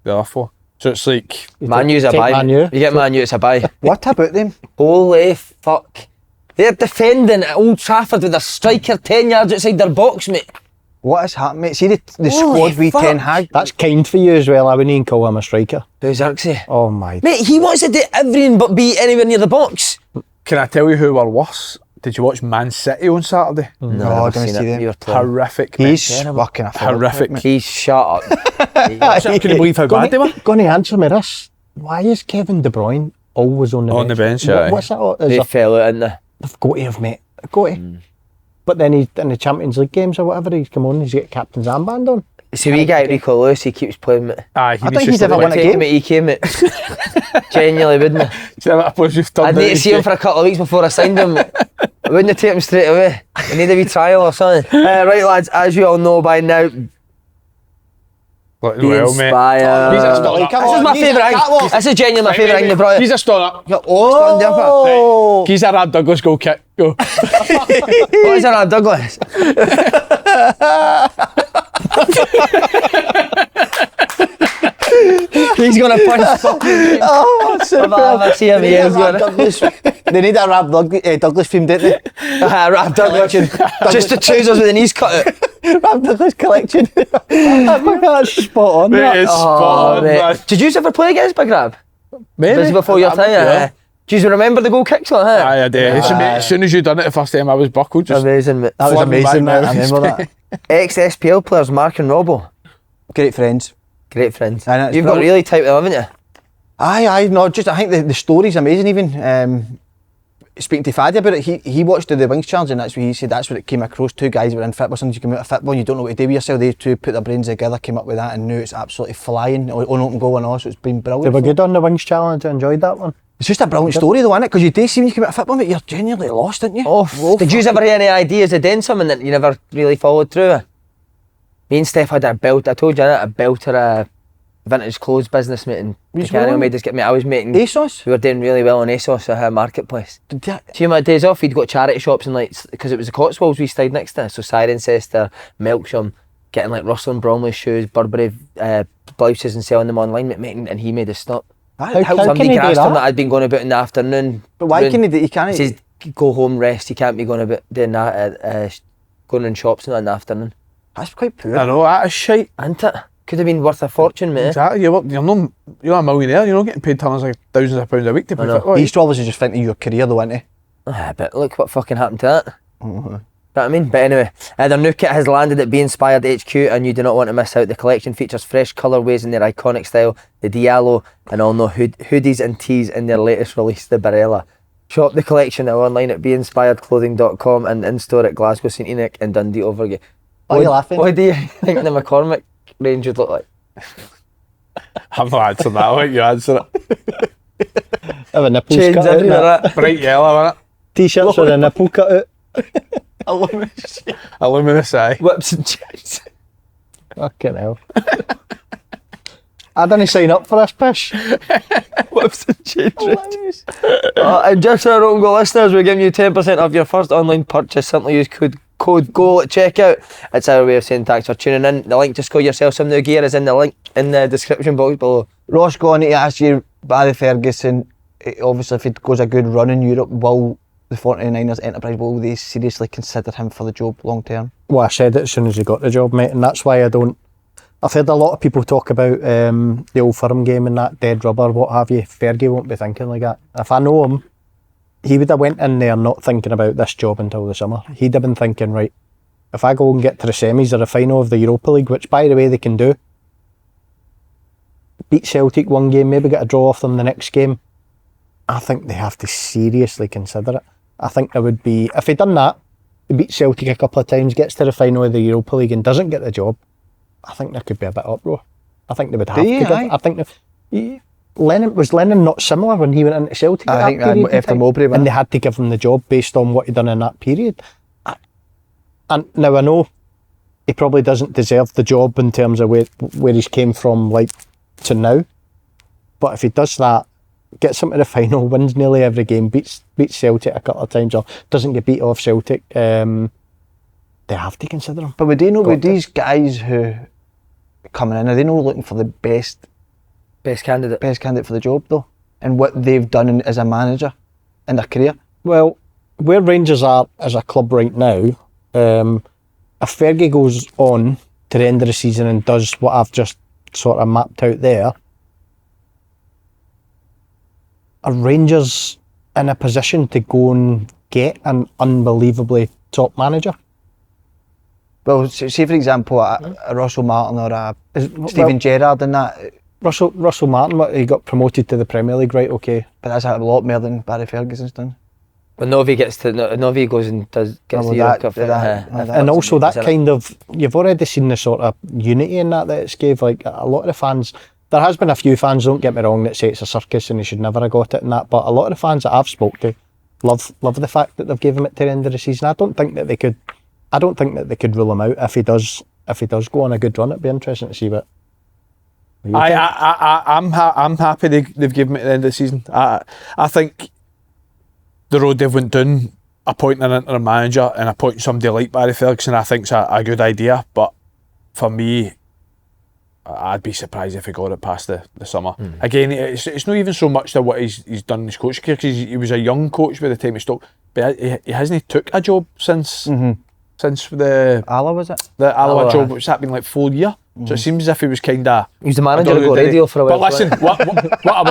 the other 4. So it's like Man U's a Take buy. Man U. You get Man U, it's a buy. What about them? Holy fuck. They're defending at Old Trafford with a striker 10 yards outside their box, mate. What has happened, mate? See the Holy squad we fuck. Ten Hag. That's kind for you as well. I wouldn't even call him a striker. Who's Xerxes? Oh my. Mate, he wants to do everything but be anywhere near the box. can I tell you who were worse? Did you watch Man City on Saturday? No, I didn't see them. You were playing. Horrific. mate. He's fucking a Horrific. He's shut up. I couldn't believe how bad they were. Going to answer me this. Why is Kevin De Bruyne always on the bench? On the bench, aye. What's that? They fell out in there. They've got to have, mate. They've got to. But then he's in the Champions League games or whatever, he's come on, he's got captain's armband on. It's a wee guy, Rico Lewis, he keeps playing with. Aye, I think he's never won a game. He came it. Genuinely wouldn't he? I'd I'd need to see him for a couple of weeks before I signed him. I wouldn't have taken him straight away. I need a wee trial or something. Right lads, as you all know by now, be inspired. This is my favourite thing. This is genuinely my favourite thing they brought. He's a stunner. Oh! He's a Rab Douglas goal kick. Go. What is a Rab Douglas? He's gonna punch fucking. Oh, I see him. He is gonna. They need a Rab Douglas theme, don't they? Rab Douglas. Just the trousers with the knees cut out. Rab Douglas collection. That's spot on. It is spot on, mate. man. Did you ever play against Big Rab? Maybe. Busy before your time? Yeah. Do you remember the goal kicks on that? Aye, I did. As soon as you done it the first time, I was buckled. Just Amazing, mate. That was Flooding amazing, back mate. I remember that. Ex-SPL players Mark and Robbo. Great friends. Great friends. I know, it's You've got brilliant. really tight with them, haven't you? Aye, no, just I think the story's amazing. Even speaking to Faddy about it, he watched the Wings Challenge, and that's what he said. That's what it came across. Two guys who were in football. Sometimes you come out of football, and you don't know what to do with yourself. They two put their brains together, came up with that, and knew it's absolutely flying on open goal and all. So it's been They brilliant. were good on the Wings Challenge. I enjoyed that one. It's just a brilliant story, though, isn't it? Because you do see when you come out of football, mate, you're genuinely lost, aren't you? Oh, did you ever hear any ideas of doing something that you never really followed through with? Me and Steph had a belt. I told you, a belter, a vintage clothes business, mate, and Cyriel Dessers get me. I was making. ASOS? We were doing really well on ASOS, a marketplace. See my days off, we'd go to charity shops and because it was the Cotswolds we stayed next to, so Cirencester, Melksham, getting like Russell and Bromley shoes, Burberry blouses and selling them online, mate, and he made us stop. How can Somebody he do grassed him that that? I'd been going about in the afternoon. But why can he can't He says, go home, rest, you can't be going about doing that, going in shops and that in the afternoon. That's quite poor. I know, that is shite. Ain't it? Could have been worth a fortune, mate. Exactly. You're a millionaire. You're not getting paid tons like thousands of pounds a week to play know. football. He's obviously just thinking of your career, though, isn't he? But look what fucking happened to that. Know what I mean? But anyway, their new kit has landed at Be Inspired HQ, and you do not want to miss out. The collection features fresh colourways in their iconic style, the Diallo, and all no hoodies and tees in their latest release, the Barella. Shop the collection now online at beinspiredclothing.com and in-store at Glasgow, St Enoch and Dundee Overgate. Why are you laughing? What do you think the McCormick range would look like? I'm not answering that. I'll let you answer it. Have a nipple Chains cut out. everywhere, That. that. Bright yellow, innit? T-shirts with a nipple cut out. Luminous eye. Whips and chains. Fucking hell. I didn't sign up for this pish. Whips and chains. And just for our own goal listeners, we're giving you 10% off your first online purchase. Simply use code GOAL at checkout. It's our way of saying thanks for tuning in. The link to score yourself some new gear is in the link in the description box below. Ross, go on to ask you, Barry Ferguson, obviously if he goes a good run in Europe, will the 49ers Enterprise, will they seriously consider him for the job long term? Well, I said it as soon as he got the job, mate, and that's why I don't. I've heard a lot of people talk about the Old Firm game and that dead rubber, what have you. Fergie won't be thinking like that. If I know him, he would have went in there not thinking about this job until the summer. He'd have been thinking, right, if I go and get to the semis or the final of the Europa League, which by the way they can do, beat Celtic one game, maybe get a draw off them the next game, I think they have to seriously consider it. I think there would be, if he'd done that, he beats Celtic a couple of times, gets to the final of the Europa League and doesn't get the job, I think there could be a bit of uproar. I think they would have to give. I think Lennon not similar when he went into Celtic? I think after Mowbray, and they had to give him the job based on what he'd done in that period. And now I know he probably doesn't deserve the job in terms of where he's came from, like to now. But if he does that, gets him to the final, wins nearly every game, beats Celtic a couple of times, or doesn't get beat off Celtic, they have to consider him. But would they know, with these guys who coming in, are they not looking for the best candidate for the job though, and what they've done as a manager in their career? Well, where Rangers are as a club right now, if Fergie goes on to the end of the season and does what I've just sort of mapped out there, are Rangers in a position to go and get an unbelievably top manager? Well, say for example, a Russell Martin or a Steven Gerrard and that. Russell Martin, he got promoted to the Premier League, right? Okay, but that's a lot more than Barry Ferguson's done. But Novi goes and gets the Euro Cup for that. And also that kind of, you've already seen the sort of unity in that it's gave. Like a lot of the fans, there has been a few fans, don't get me wrong, that say it's a circus and they should never have got it and that, but a lot of the fans that I've spoke to love the fact that they've given him it to the end of the season. I don't think that they could rule him out if he does go on a good run. It'd be interesting to see what I'm happy they've given it at the end of the season. I think the road they've went down, appointing an interim manager and appointing somebody like Barry Ferguson, I think's a good idea. But for me, I'd be surprised if he got it past the summer. Again, it's not even so much that what he's done in his coaching career, because he was a young coach by the time he stopped. But he hasn't took a job since the Ala, was it? The Ala job, which has been like 4 years. So it seems as if he was kind of... He was the manager of Go Radio for a while. But listen, what I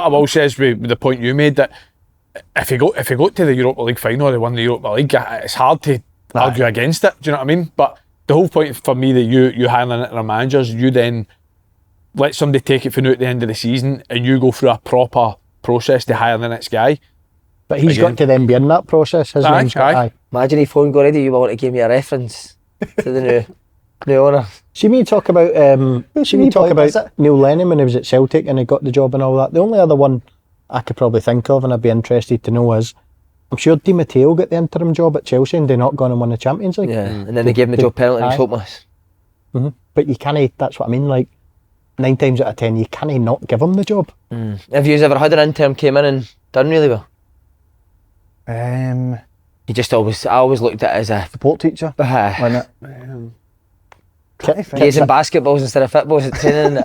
will say is with the point you made, that if he got to the Europa League final, they won the Europa League, it's hard to argue against it. Do you know what I mean? But the whole point for me that you hire an interim managers, you then let somebody take it for now at the end of the season, and you go through a proper process to hire the next guy. But he's got to then be in that process. Imagine he phoned Go Radio, you want to give me a reference to the new owner. See me talk about Neil Lennon when he was at Celtic and he got the job and all that. The only other one I could probably think of, and I'd be interested to know, is I'm sure Di Matteo got the interim job at Chelsea and they're not going to win the Champions League. Yeah, and then they gave him the job penalty and he's hopeless. But you can't, that's what I mean, like 9 times out of 10 you can't not give him the job. Have you ever had an intern came in and done really well? I always looked at it as a support teacher. Kids in basketballs instead of footballs at training.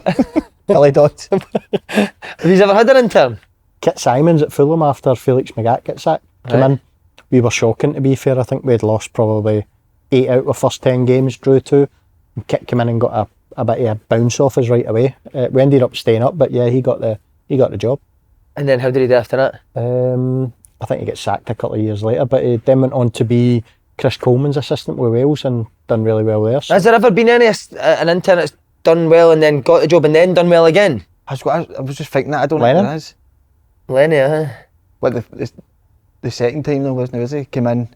Billy Dodds. Have you ever had an intern? Kit Simons at Fulham after Felix Magath got sacked. Came in. We were shocking, to be fair. I think we had lost probably 8 out of the first 10 games, drew 2. And Kit came in and got a bit of a bounce off us right away. We ended up staying up, but yeah, he got the job. And then how did he do after that? I think he got sacked a couple of years later, but he then went on to be Chris Coleman's assistant with Wales and done really well there. So. Has there ever been an intern that's done well and then got the job and then done well again? I was just thinking that. I don't know what it is. Lenny, What the second time though, wasn't it? Was he? Came in.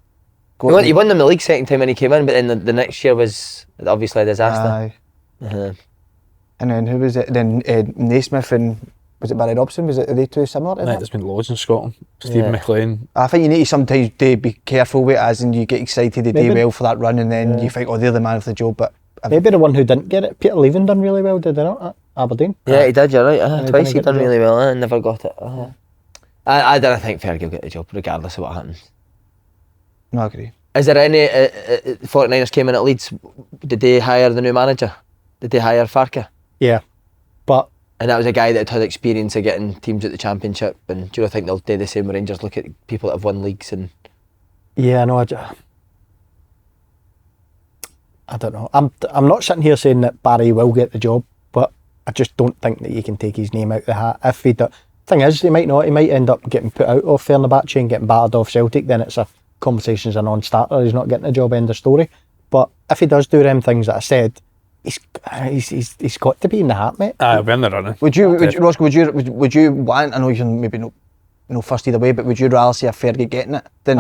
He won them the league second time when he came in, but then the next year was obviously a disaster. And then who was it? Then Naismith and was it Barry Robson? Are they two similar to that? There's been loads in Scotland. Stephen McLean. I think you need to sometimes be careful with it, as in you get excited to do well for that run and then you think, oh, they're the man for the job. But maybe the one who didn't get it, Peter Leven, done really well, did he not, at Aberdeen? Yeah, he did, you're right. Twice he done really well and never got it. I don't think Fergie will get the job, regardless of what happens. No, I agree. Is there any 49ers came in at Leeds? Did they hire the new manager? Did they hire Farke? Yeah, but... And that was a guy that had experience of getting teams at the Championship, and do you think they'll do the same with Rangers, look at people that have won leagues and... Yeah, no, I don't know. I'm not sitting here saying that Barry will get the job, but I just don't think that you can take his name out the hat. If he does... Thing is, he might not. He might end up getting put out of Fenerbahce and getting battered off Celtic, then it's a conversation's a non-starter, he's not getting the job, end of story. But if he does do them things that I said, he's got to be in the hat, mate. We're in the running. Would you want? I know you can maybe no first either way, but would you rather see a Fergie getting it than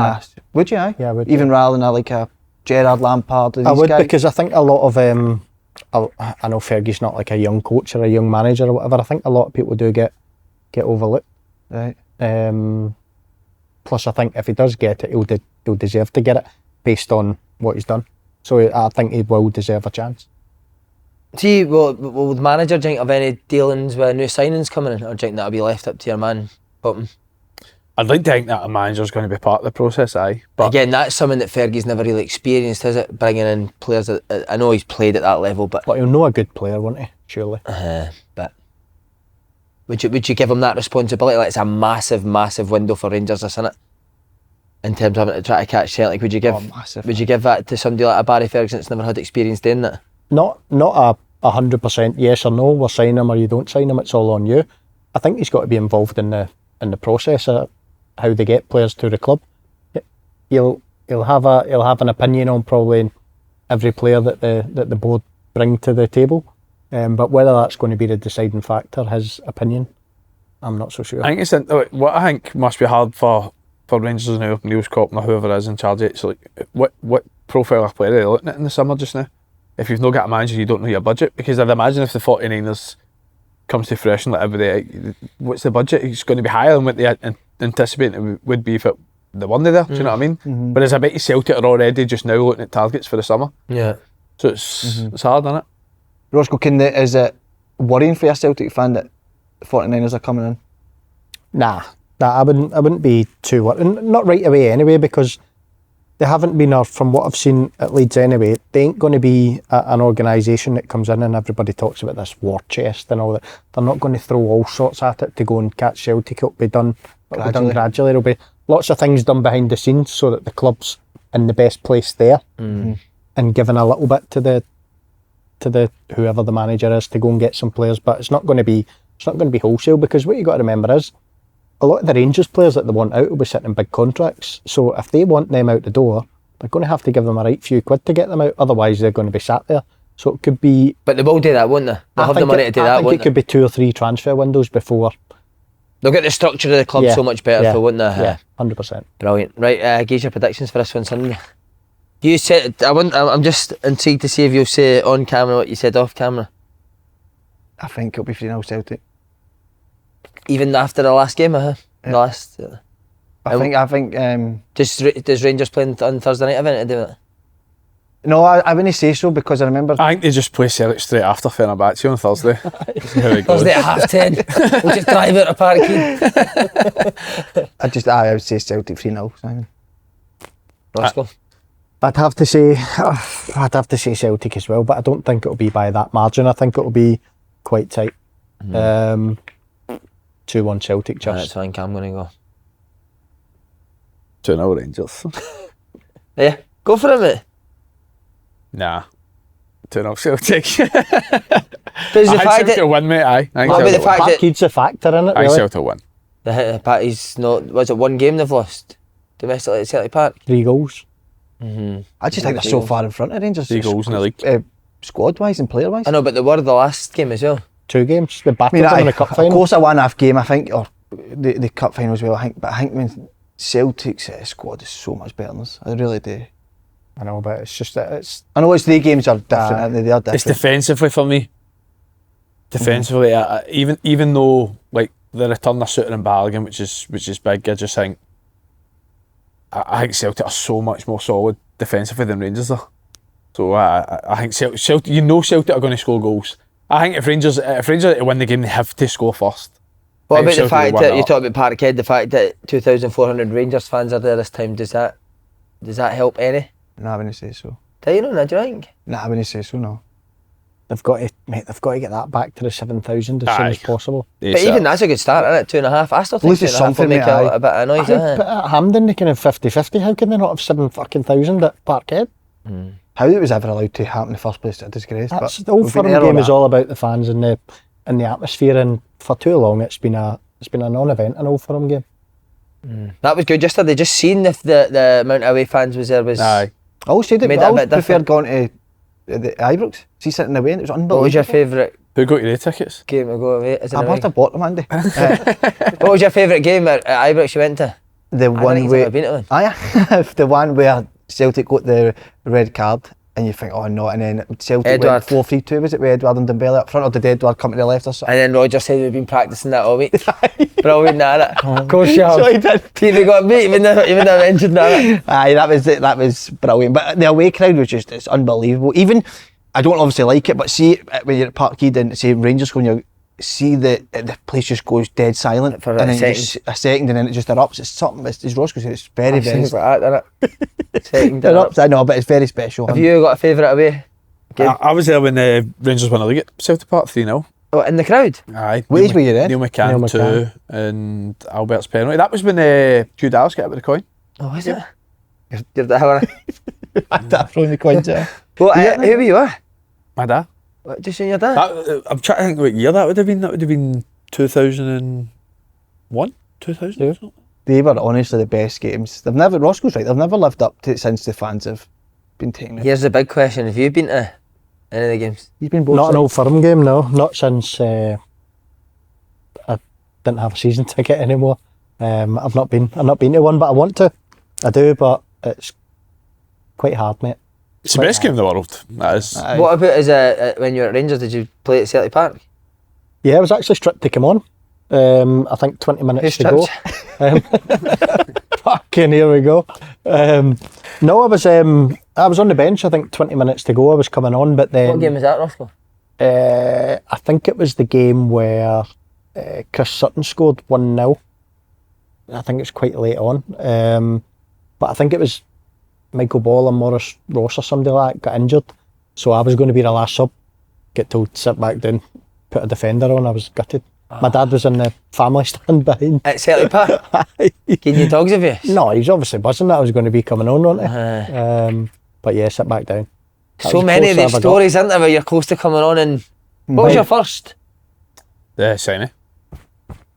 would you? Yeah, I would. Even rather than like a Gerrard, Lampard. I would guys? Because I think a lot of I know Fergie's not like a young coach or a young manager or whatever. I think a lot of people do get overlooked. Right. Plus, I think if he does get it, he'll deserve to get it based on what he's done. So I think he will deserve a chance. See, will the manager think of any dealings with new signings coming in, or do you think that'll be left up to your man Button? I'd like to think that a manager's going to be part of the process, But again, that's something that Fergie's never really experienced, is it? Bringing in players that I know he's played at that level, but he'll know a good player, won't he? Surely. But would you give him that responsibility? Like, it's a massive window for Rangers, isn't it? In terms of having to try to catch Celtic, would you give that to somebody like a Barry Ferguson that's never had experience doing that? Not a 100% yes or no. We're signing him or you don't sign him. It's all on you. I think he's got to be involved in the process of how they get players to the club. He'll have an opinion on probably every player that the board bring to the table. But whether that's going to be the deciding factor, his opinion, I'm not so sure. I think what I think must be hard for for Rangers now, Neil's Copner, whoever is in charge, it's like, what profile of player are they looking at in the summer just now? If you've not got a manager, you don't know your budget. Because I'd imagine if the 49ers comes to fruition, like everybody, what's the budget? It's going to be higher than what they anticipate it would be if they weren't there. Do you know what I mean? Mm-hmm. Whereas I bet you Celtic are already just now looking at targets for the summer. Yeah. So it's hard, isn't it? Roscoe, is it worrying for a Celtic fan that the 49ers are coming in? Nah, I wouldn't be too worried. Not right away anyway, because they haven't been, or from what I've seen at Leeds anyway, they ain't going to be an organisation that comes in and everybody talks about this war chest and all that. They're not going to throw all sorts at it to go and catch Celtic. It'll be done gradually. There'll be lots of things done behind the scenes so that the club's in the best place there, and given a little bit to the whoever the manager is to go and get some players. But it's not going to be wholesale, because what you got to remember is a lot of the Rangers players that they want out will be sitting in big contracts. So if they want them out the door, they're going to have to give them a right few quid to get them out. Otherwise, they're going to be sat there. So it could be. But they will do that, won't they? They'll have the money to do that, I think it could be 2 or 3 transfer windows before. They'll get the structure of the club so much better for, wouldn't they? Yeah, 100%. Brilliant. Right, gauge your predictions for this one Sunday. You said I'm just intrigued to see if you'll say on camera what you said off camera. I think it'll be 3-0 Celtic. Even after the last game, Yeah. The last. I think. Does Rangers playing on Thursday night have anything to do with it? No, I wouldn't say so, because I remember. I think they just play Celtic straight after Fenerbahce on Thursday. Thursday at 10:30. We'll just drive out to Parkhead. I would say Celtic 3-0. Simon. Roscoe. I'd have to say Celtic as well, but I don't think it'll be by that margin. I think it'll be quite tight. 2-1 Celtic just. That's fine, I'm going to go. 2-0 Rangers. Yeah, go for it, mate. Nah. 2-0 Celtic. Does the I think fact Celtic that will win, mate. I think What about the Celtic will fact win. that Parkhead's a factor in it, I think really. Celtic will win. the Party's not, was it one game they've lost domestically at Celtic Park? 3 goals. I just think they're so far in front of Rangers. 3 goals in the league. Squad-wise and player-wise. I know, but they were the last game as well. 2 games. They battered them in the cup Of final. course, a one-half game, I think, or the cup final as well. I think when Celtic's squad is so much better than us. I really do. I know, but it's just that it's. I know the games are different. Aren't they? They are different. It's defensively for me. Defensively, even though like the return of Suter and Balogun, which is big, I just think I think Celtic are so much more solid defensively than Rangers are. So I think Celtic, Celtic are going to score goals. I think if Rangers are to win the game, they have to score first. What I about think the Celtic will fact win that that you up. talk about Parkhead, the fact that 2,400 Rangers fans are there this time, does that help any? No, I wouldn't say so. Do you know that, do you think? No, I wouldn't say so, no. They've got to get that back to the 7,000 as soon as possible. But even that's a good start, isn't it? 2.5. I still think At least it's 2.5 will something, make mate, a bit of noise, But at Hampden they can have 50-50. How can they not have 7,000 at Parkhead? How it was ever allowed to happen in the first place is a disgrace. That's but the Old we've been Firm there on game is that. all about the fans and the atmosphere, and for too long it's been a non-event, an Old Firm game. That was good yesterday. Just seeing if the amount of away fans was there was... Aye. I always said it, Made but it I a always bit preferred different. going to the Ibrox. See, sitting away, and it was unbelievable. What was your favourite Who got you the tickets? game to go away? Is it I the must ring? have bought them, Andy. What was your favourite game at Ibrox you went to? The I don't one think he's where ever been to one. the one where Celtic got the red card, and you think, oh no, and then Celtic Edward. went 4-3-2, was it, with Edward and Dembele up front, or did Edward come to the left or something? And then Roger said we've been practising that all week. Brilliant, that. Of course you So he have. did. TV got beat, even though mentioned that. Aye, that was it. That was brilliant. But the away crowd was it's unbelievable. Even I don't obviously like it, but see when you're at Parkhead and say Rangers when you see the place just goes dead silent For a and then second. just a second and then it just erupts. It's something. As Roscoe said, it's very very. Things like that, innit? Second It erupts. I know, but it's very special. Have you got a favourite away? Game? I was there when the Rangers won the league at Celtic Park 3-0. Oh, in the crowd? Aye. Which were you then? Neil Neil McCann McCann. 2 and Albert's penalty. That was when Hugh Dallas got out with the coin. Oh, is it? You're the hell. That throwing the coins out. Well, who were you at? My dad. What, just in your dad? I'm trying to think what year that would have been. That would have been 2001? 2000? They were honestly the best games. Roscoe's right, they've never lived up to it since the fans have been taking it. Here's the big question. Have you been to any of the games? He's been both Not an sides. Old Firm game, no. Not since I didn't have a season ticket anymore. I've not been to one, but I want to. I do, but it's quite hard, mate. It's the best game in the world. That is. What about when you were at Rangers? Did you play at Celtic Park? Yeah, I was actually stripped to come on. I think 20 minutes to go. Fucking here we go. No, I was on the bench. I think 20 minutes to go. I was coming on, but then. What game was that, Roscoe? I think it was the game where Chris Sutton scored 1-0. I think it's quite late on. But I think it was Michael Ball and Maurice Ross or somebody like that got injured. So I was going to be the last sub. Get told to sit back down, put a defender on. I was gutted. My dad was in the family stand behind. At Celtic Park? Can you dogs of you? No, he was obviously buzzing that I was going to be coming on, wasn't he? But yeah, sit back down. That So was many of close these I ever got. stories, aren't there, where you're close to coming on and... What was your first? The signing.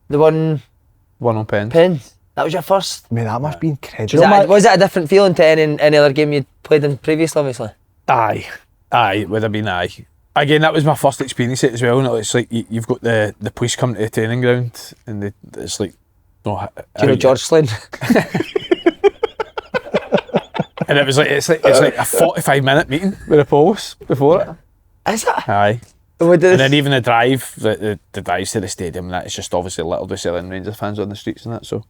The one... One on pens. Pins? That was your first? I mean, that must be Was incredible. was it a different feeling to any other game you'd played in previously, obviously? Aye, it would have been aye. Again, that was my first experience it as well. And it's like you've got the police come to the training ground, and it's like, no. Do you know George Slane? And it was like it's like a 45-minute meeting with the police before it. Is it? Aye. What And then even the drive, the drives to the stadium, that is just obviously littered with selling Rangers fans on the streets and that. So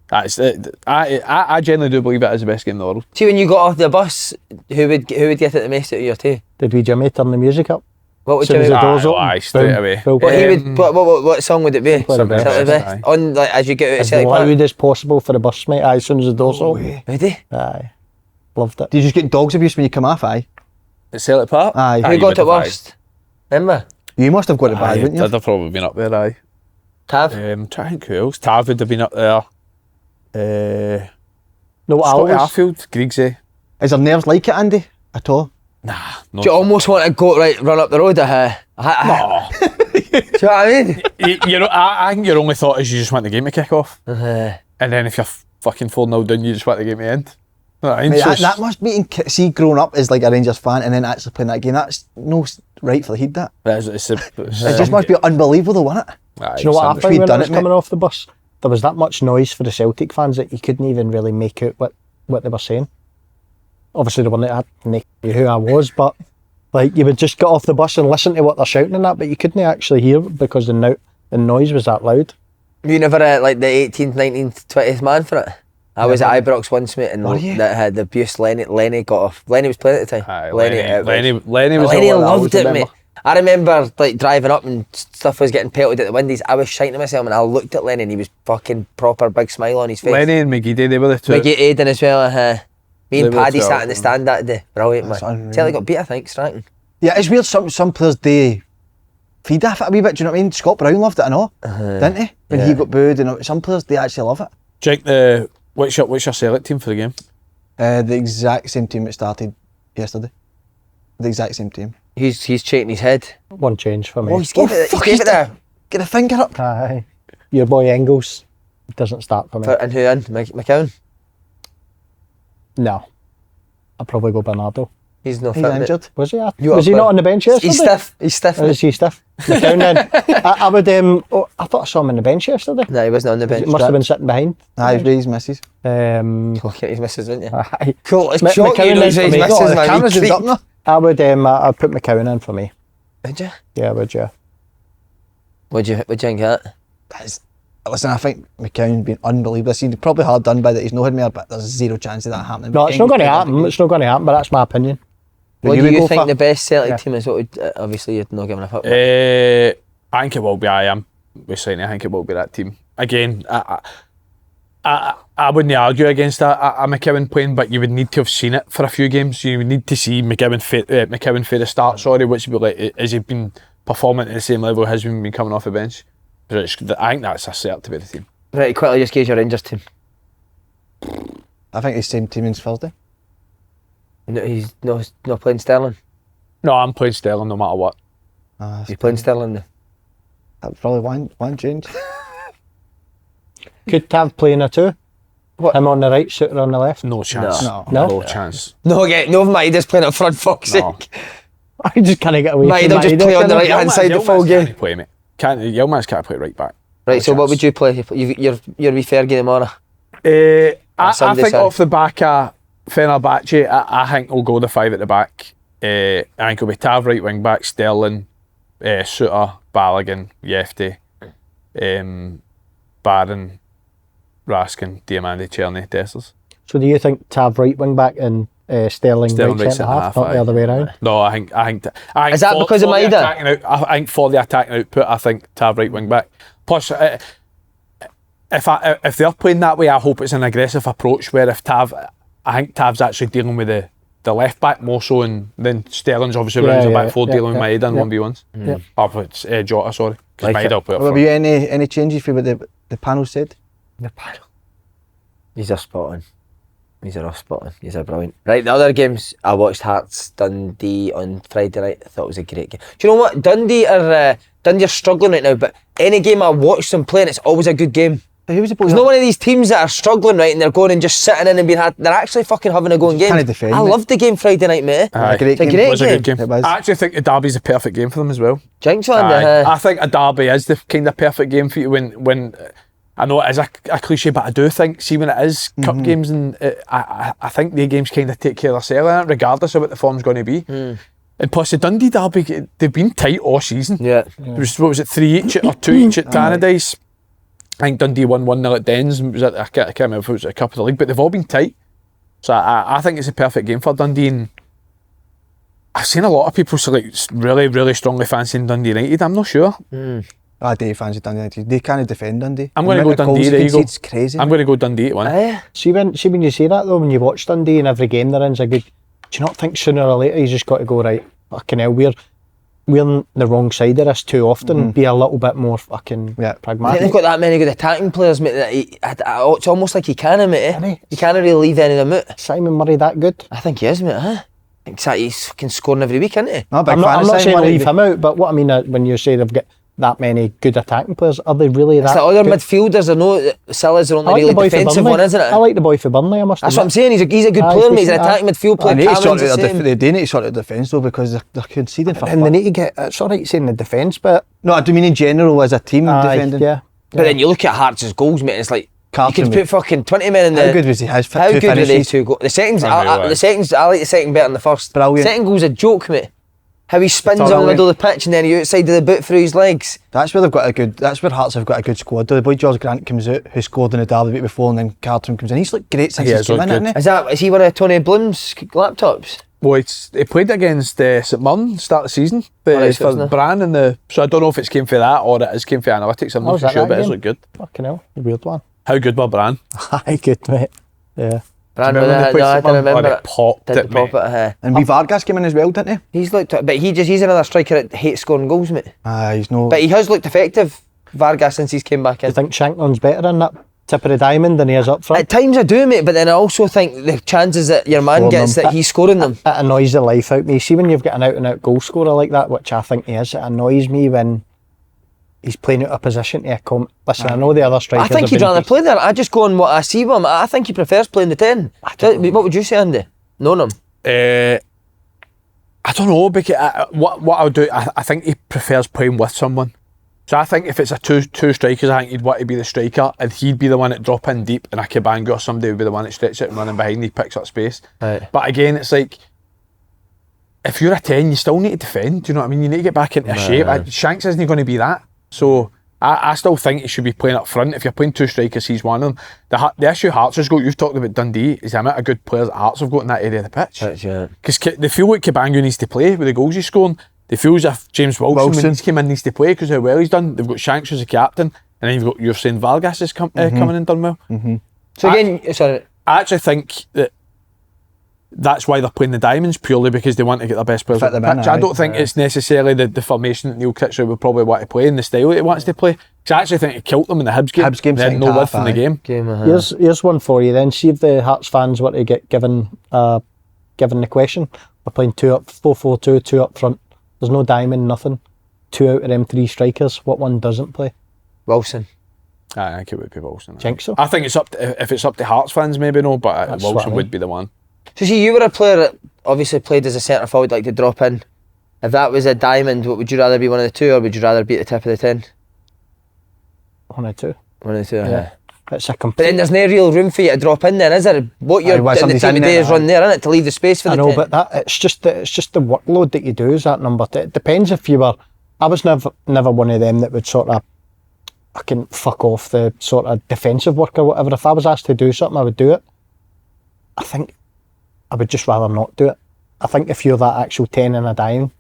that's I genuinely do believe it is the best game in the world. See, when you got off the bus, who would get it the most out of your two? Did we Jimmy turn the music up? What would Soon as Jimmy... the doors Aye, open, aye, straight boom, away. full What, he play. would, what song would it be? Play the best. Celtic Best. Aye. On, like, as you get out of As Celtic Park? loud as possible for the bus, mate. Aye, as soon as the doors open. Would he? Aye, loved it. Do you just get dogs abuse when you come off, aye? At Celtic Park? Aye. Who you got would it have, aye. worst? Remember? You must have got it bad, Aye, wouldn't you? I'd have probably been up there, aye. Tav? Trying to think who else. Tav would have been up there. No, Scotty Alex. Arfield, Griggsy. Is there nerves like it, Andy? At all? Nah, no. Do you almost want to go, run up the road? No. Do you know what I mean? I think your only thought is you just want the game to kick off. Uh-huh. And then if you're fucking 4-0 down, you just want the game to end. You know what I mean? Mate, So that must be, see, growing up as like a Rangers fan and then actually playing that game, that's no right for the heat, that. It just must be unbelievable though, wasn't it? Do you know what I We've found when I done was it, mate. coming off the bus? There was that much noise for the Celtic fans that you couldn't even really make out what they were saying. Obviously, the one that had no idea who I was, but like you would just get off the bus and listen to what they're shouting and that, but you couldn't actually hear it because the noise was that loud. You never like the 18th, 19th, 20th man for it? I was at Ibrox once, mate, and that had the abuse Lenny got off. Lenny was playing at the time. Aye, Lenny Lenny was Lenny the one I loved always it, remember. mate. I remember like driving up and stuff was getting pelted at the windies. I was shiting myself and I looked at Lenny and he was fucking proper big smile on his face. Lenny and McGeady, they were the two. Mickey Aiden as well. Me and They were Paddy the two. sat in the stand that day. Brilliant, That's man. unreal. Celtic got beat, I think, Stratton. Yeah, it's weird, some players, they feed off it a wee bit, do you know what I mean? Scott Brown loved it, I know, didn't he? When he got booed, and some players, they actually love it. Jake, what's your Celtic team for the game? The exact same team that started yesterday. The exact same team. He's shaking his head. One change for me. Oh, he gave it there. Get the finger up. Aye. Your boy Engels doesn't start for me. And who in? McCown? No. I'd probably go Bernardo. He's not He's fit. mate. injured. Was he? You Was are he not playing- on the bench yesterday? He's stiff. He's stiff. Or is he stiff? McCown then. I would. I thought I saw him on the bench yesterday. No, he wasn't on the bench. He must have been sitting behind. Aye, he's raised misses. Look at his misses, didn't you? Aye. Cool. It's M- shocking you McCown know is his for me. misses, Oh, the man. camera's You up creep. now. I'd put McCown in for me. Would you? Yeah, would you? What'd you think of that? Listen, I think McCown's been unbelievable this season. Probably hard done by that he's no had more, but there's zero chance of that happening. No, it's not going to happen. It's not going to happen, but that's my opinion. What you do would you go think for? the best Celtic Yeah. team is? What would, obviously, you're not giving a fuck. I think it will be. I am. We're saying I think it will be that team. Again, I wouldn't argue against a McCowan playing, but you would need to have seen it for a few games. You would need to see McCowan for the start, which would be like, has he been performing at the same level as he's been coming off the bench? I think that's a set to be the team. Right, quickly, just gauge your Rangers team. I think it's the same team as Thursday. No, he's not playing Sterling. No, I'm playing Sterling no matter what. He's playing Sterling now. That's probably one change. Could Tav play in a two? What? Him on the right, Suter on the left. No chance. No. No? Chance. No, Maida's playing up front, fuck's No. sake. I just can't get away from Maida just Maida, play on can the I? right hand side the full game. Can't play, mate. Yilmaz can't play right back. Right, so what would you play? You're with Fergie tomorrow. I Sunday, think sorry. off the back of Fenerbahce, I think we'll go the 5 at the back. I think it'll be Tav right wing back, Sterling, Suter, Balogun, Yefte, Barron, Raskin, Diamande, Cherny, Dessers. So do you think Tav right wing back and Sterling right centre half, not the other way around? No, I think Is that because of Maeda? I think for the attacking output, I think Tav right wing back. Plus, if they're playing that way, I hope it's an aggressive approach. Where I think Tav's actually dealing with the left back more so, and then Sterling's obviously rounds the back four dealing with Maeda in 1v1s. It's Jota, sorry, because Maeda will play up Will front. there be any changes for what the panel said? The panel. These are spot on. These are all spot on. These are brilliant. Right, the other games, I watched Hearts Dundee on Friday night. I thought it was a great game. Do you know what? Dundee are struggling right now, but any game I watch them playing, it's always a good game. There's not one of these teams that are struggling, right, and they're going and just sitting in and being they're actually fucking having a go in games. Can't defend, I loved the game Friday night, mate. It's a It was a Good game. It was. I actually think the derby's a perfect game for them as well. Jinx on I think a derby is the kind of perfect game for you when I know it is a cliche, but I do think, see, when it is cup games, and I think the games kind of take care of themselves, regardless of what the form's going to be. And plus the Dundee derby, they've been tight all season. Yeah. It was, what was it, 3 each or 2 each at Tannadice? I think Dundee won 1-0 at Dens. I can't remember if it was a cup of the league, but they've all been tight. So I think it's a perfect game for Dundee. And I've seen a lot of people really, really strongly fancying Dundee United. I'm not sure. I do fancy Dundee United. They can't defend Dundee. I'm going to go Dundee. There you go. It's crazy. I'm going to go Dundee at 1. See when you say that though, when you watch Dundee and every game they're in's a good, do you not think sooner or later you just got to go, right, fucking hell, we're on the wrong side of this too often, be a little bit more fucking I think pragmatic. they've got that many good attacking players, mate, that it's almost like he can't, mate. He can't really leave any of them out. Simon Murray that good? I think he is, mate, I think he's fucking scoring every week, isn't he? I'm I'm not saying leave him out, but what I mean when you say they've got that many good attacking players, are they really It's that the other good? midfielders, I know Silla's the I only like the really boy for defensive Burnley. one, isn't it? I like the boy for Burnley, I must That's what I'm admit. saying, he's a good player, mate, he's an decent, attacking midfield player. They need to Cameron's the same. they need to sort of defence though, because they're conceding for And they need to get, it's alright saying the defence, but No, I do mean in general as a team defending. yeah. But then you look at Hearts' goals, mate, it's like Carlton, you can put fucking 20 men in the... How good was he? How good were they two goals? The seconds, I like the second better than the first. Brilliant. Second goal's a joke, mate. How he spins on the Thoroughly. middle of the pitch and then he outside of the boot through his legs. That's where they've got a good. That's where Hearts have got a good squad. The boy George Grant comes out, who scored in the derby the week before, and then Carlton comes in. He's looked great since he's come in, hasn't he? Is he one of Tony Bloom's laptops? Well, he played against St Mirren start of the season Right, so for it's not- Bran so I don't know if it's came for that or it is came for analytics. I'm Oh, not is that sure, that but it's game? looked good. Fucking hell, a weird one. How good were Bran? Aye, good mate. Yeah. Brand Remember when they played I St can Mirren? remember Oh, it. they popped Did it, pop mate. it, And Vargas came in as well, didn't he? He's looked, but he's another striker that hates scoring goals, mate. He's no. But he has looked effective, Vargas, since he's came back Do in. you think Shankland's better in that tip of the diamond than he is up front? At times I do, mate, but then I also think the chances that your man Scoring gets them. that he's scoring them. It annoys the life out of me. See when you've got an out and out goal scorer like that, which I think he is, it annoys me when he's playing out of position to a listen, I know the other strikers I think have he'd been rather play there. I just go on what I see with him. I think he prefers playing the 10. What would you say, Andy? Knowing him? I don't know, because what I'll do, I think he prefers playing with someone. So I think if it's a two strikers, I think he'd want to be the striker and he'd be the one that drop in deep, and a Kabanga or somebody would be the one that stretches out and running behind, he picks up space. Right. But again, it's like, if you're a 10, you still need to defend, do you know what I mean? You need to get back into shape. Shanks isn't going to be that. So I still think he should be playing up front. If you're playing two strikers, he's one of them. The issue Hearts has got, you've talked about Dundee, is the amount of good players that Hearts have got in that area of the pitch. Because they feel like Kabanga needs to play with the goals he's scoring. They feel as if James Wilson, when he's came in, needs to play because how well he's done. They've got Shanks as a captain, and then you're saying Vargas has coming and done well. So again, sorry. I actually think that's why they're playing the Diamonds, purely because they want to get their best players Fit on the them in, pitch. I aye. don't think it's necessarily the formation that Neil Kitcher would probably want to play and the style that he wants to play. Because I actually think it killed them in the Hibs game. Hibs game They had second no half, width in the aye. game. Here's one for you then. See if the Hearts fans were to get given the question. We're playing 4-4-2, 2 up front. There's no diamond, nothing. 2 out of them 3 strikers. What one doesn't play? Wilson. I think it would be Wilson. Think so? I think if it's up to Hearts fans, maybe no, but That's what I Wilson mean. would be the one. So see, you were a player that obviously played as a centre forward, like to drop in. If that was a diamond, what would you rather be, one of the two, or would you rather be at the tip of the 10? One or two. One or two. Yeah. It's a But complete. then there's no real room for you to drop in then, is there? What you're well, getting the somebody's team in to do there, is run there, innit? To leave the space for I the know, 10. but that it's just the workload that you do is that number. It depends if you were. I was never one of them that would sort of fucking fuck off the sort of defensive work or whatever. If I was asked to do something, I would do it. I think I would just rather not do it. I think if you're that actual 10 in a dime,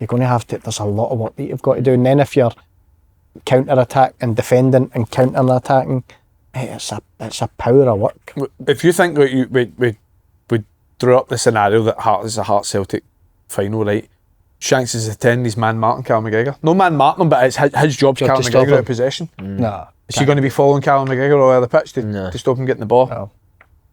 you're going to have to. There's a lot of work that you've got to do, and then if you're counter attack and defending and counter attacking, it's a power of work. If you think that we drew up the scenario that is a Hearts Celtic final, right? Shanks is the 10, he's man-marking Callum McGregor. No man-marking him, but it's his job's Job Callum to stop McGregor out him. of possession. Nah. Is he going to be following Callum McGregor all over the pitch to stop him getting the ball? No.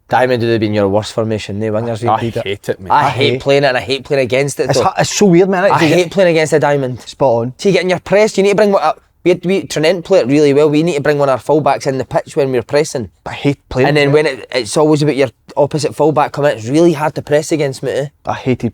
Diamond would have been your worst formation, no wingers. I Repeat it. hate it, mate. I hate playing it and I hate playing against it. Though. It's so weird, man. I hate playing against a diamond. Spot on. See, getting your press, you need to bring what we Trinent play it really well. We need to bring one of our fullbacks in the pitch when we're pressing. I hate playing. And then when it's always about your opposite fullback coming, it's really hard to press against me. I hated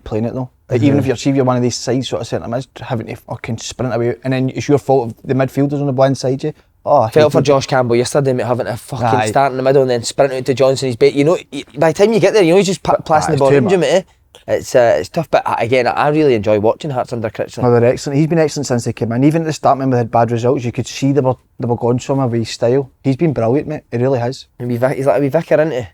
playing it though. Like, even if you're one of these side sort of centre mids, having to fucking sprint away, and then it's your fault if the midfielders on the one side you. Oh, I Felt for hated it. Josh Campbell yesterday, mate, having to fucking Aye. start in the middle and then sprint out to Johnson. He's by the time you get there, he's just passing the it's ball too around you, much. mate. It's tough, but again, I really enjoy watching Hearts under criticism. Oh, they're excellent. He's been excellent since they came in. Even at the start, when we had bad results, you could see they were going somewhere with his style. He's been brilliant, mate. He really has. He's like a wee vicar, isn't he?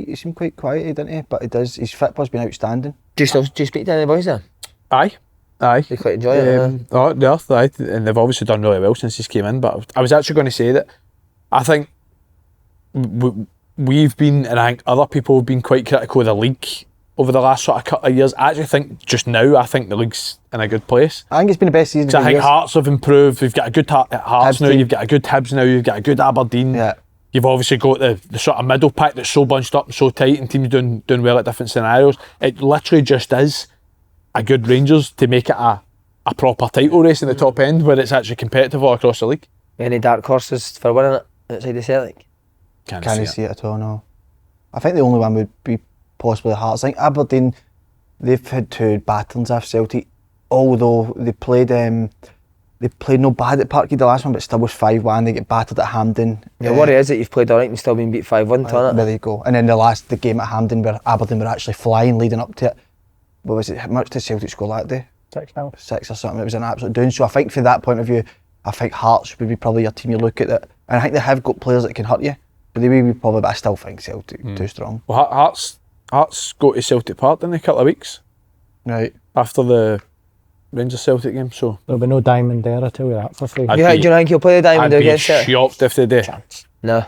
He seemed quite quiet, didn't he? But he does. His football's been outstanding. Do you speak to any boys there? Aye. They quite enjoy it. Oh, yeah, aye. And they've obviously done really well since he's came in. But I was actually going to say that I think we've been, and I think other people have been quite critical of the league over the last sort of couple of years. I actually think just now, I think the league's in a good place. I think it's been the best season. So I in think years. Hearts have improved. We've got a good Hearts Hibs now. team. You've got a good Hibs now. You've got a good Aberdeen. Yeah. You've obviously got the sort of middle pack that's so bunched up and so tight, and teams doing well at different scenarios. It literally just is a good Rangers to make it a proper title race in the top end where it's actually competitive all across the league. Any dark horses for winning it outside of Celtic? Can't see it at all, no. I think the only one would be possibly Hearts. I think Aberdeen, they've had two battlings off Celtic, although they played no bad at Parkhead the last one, but still was 5-1. They get battered at Hampden. The worry is that you've played alright and still been beat 5-1, on it. There you go. And then the game at Hampden where Aberdeen were actually flying leading up to it. What was it? How much did Celtic score that day? 6-0. 6 or something. It was an absolute doing. So I think from that point of view, I think Hearts would be probably your team you look at it. And I think they have got players that can hurt you. But they will be probably, but I still think Celtic too strong. Well, Hearts go to Celtic Park in a couple of weeks Right. after the Rangers Celtic game, so There'll be no diamond there, I tell you that for free. I'd Do you think he'll play the I'd diamond be against Celtic? shocked if they do. No.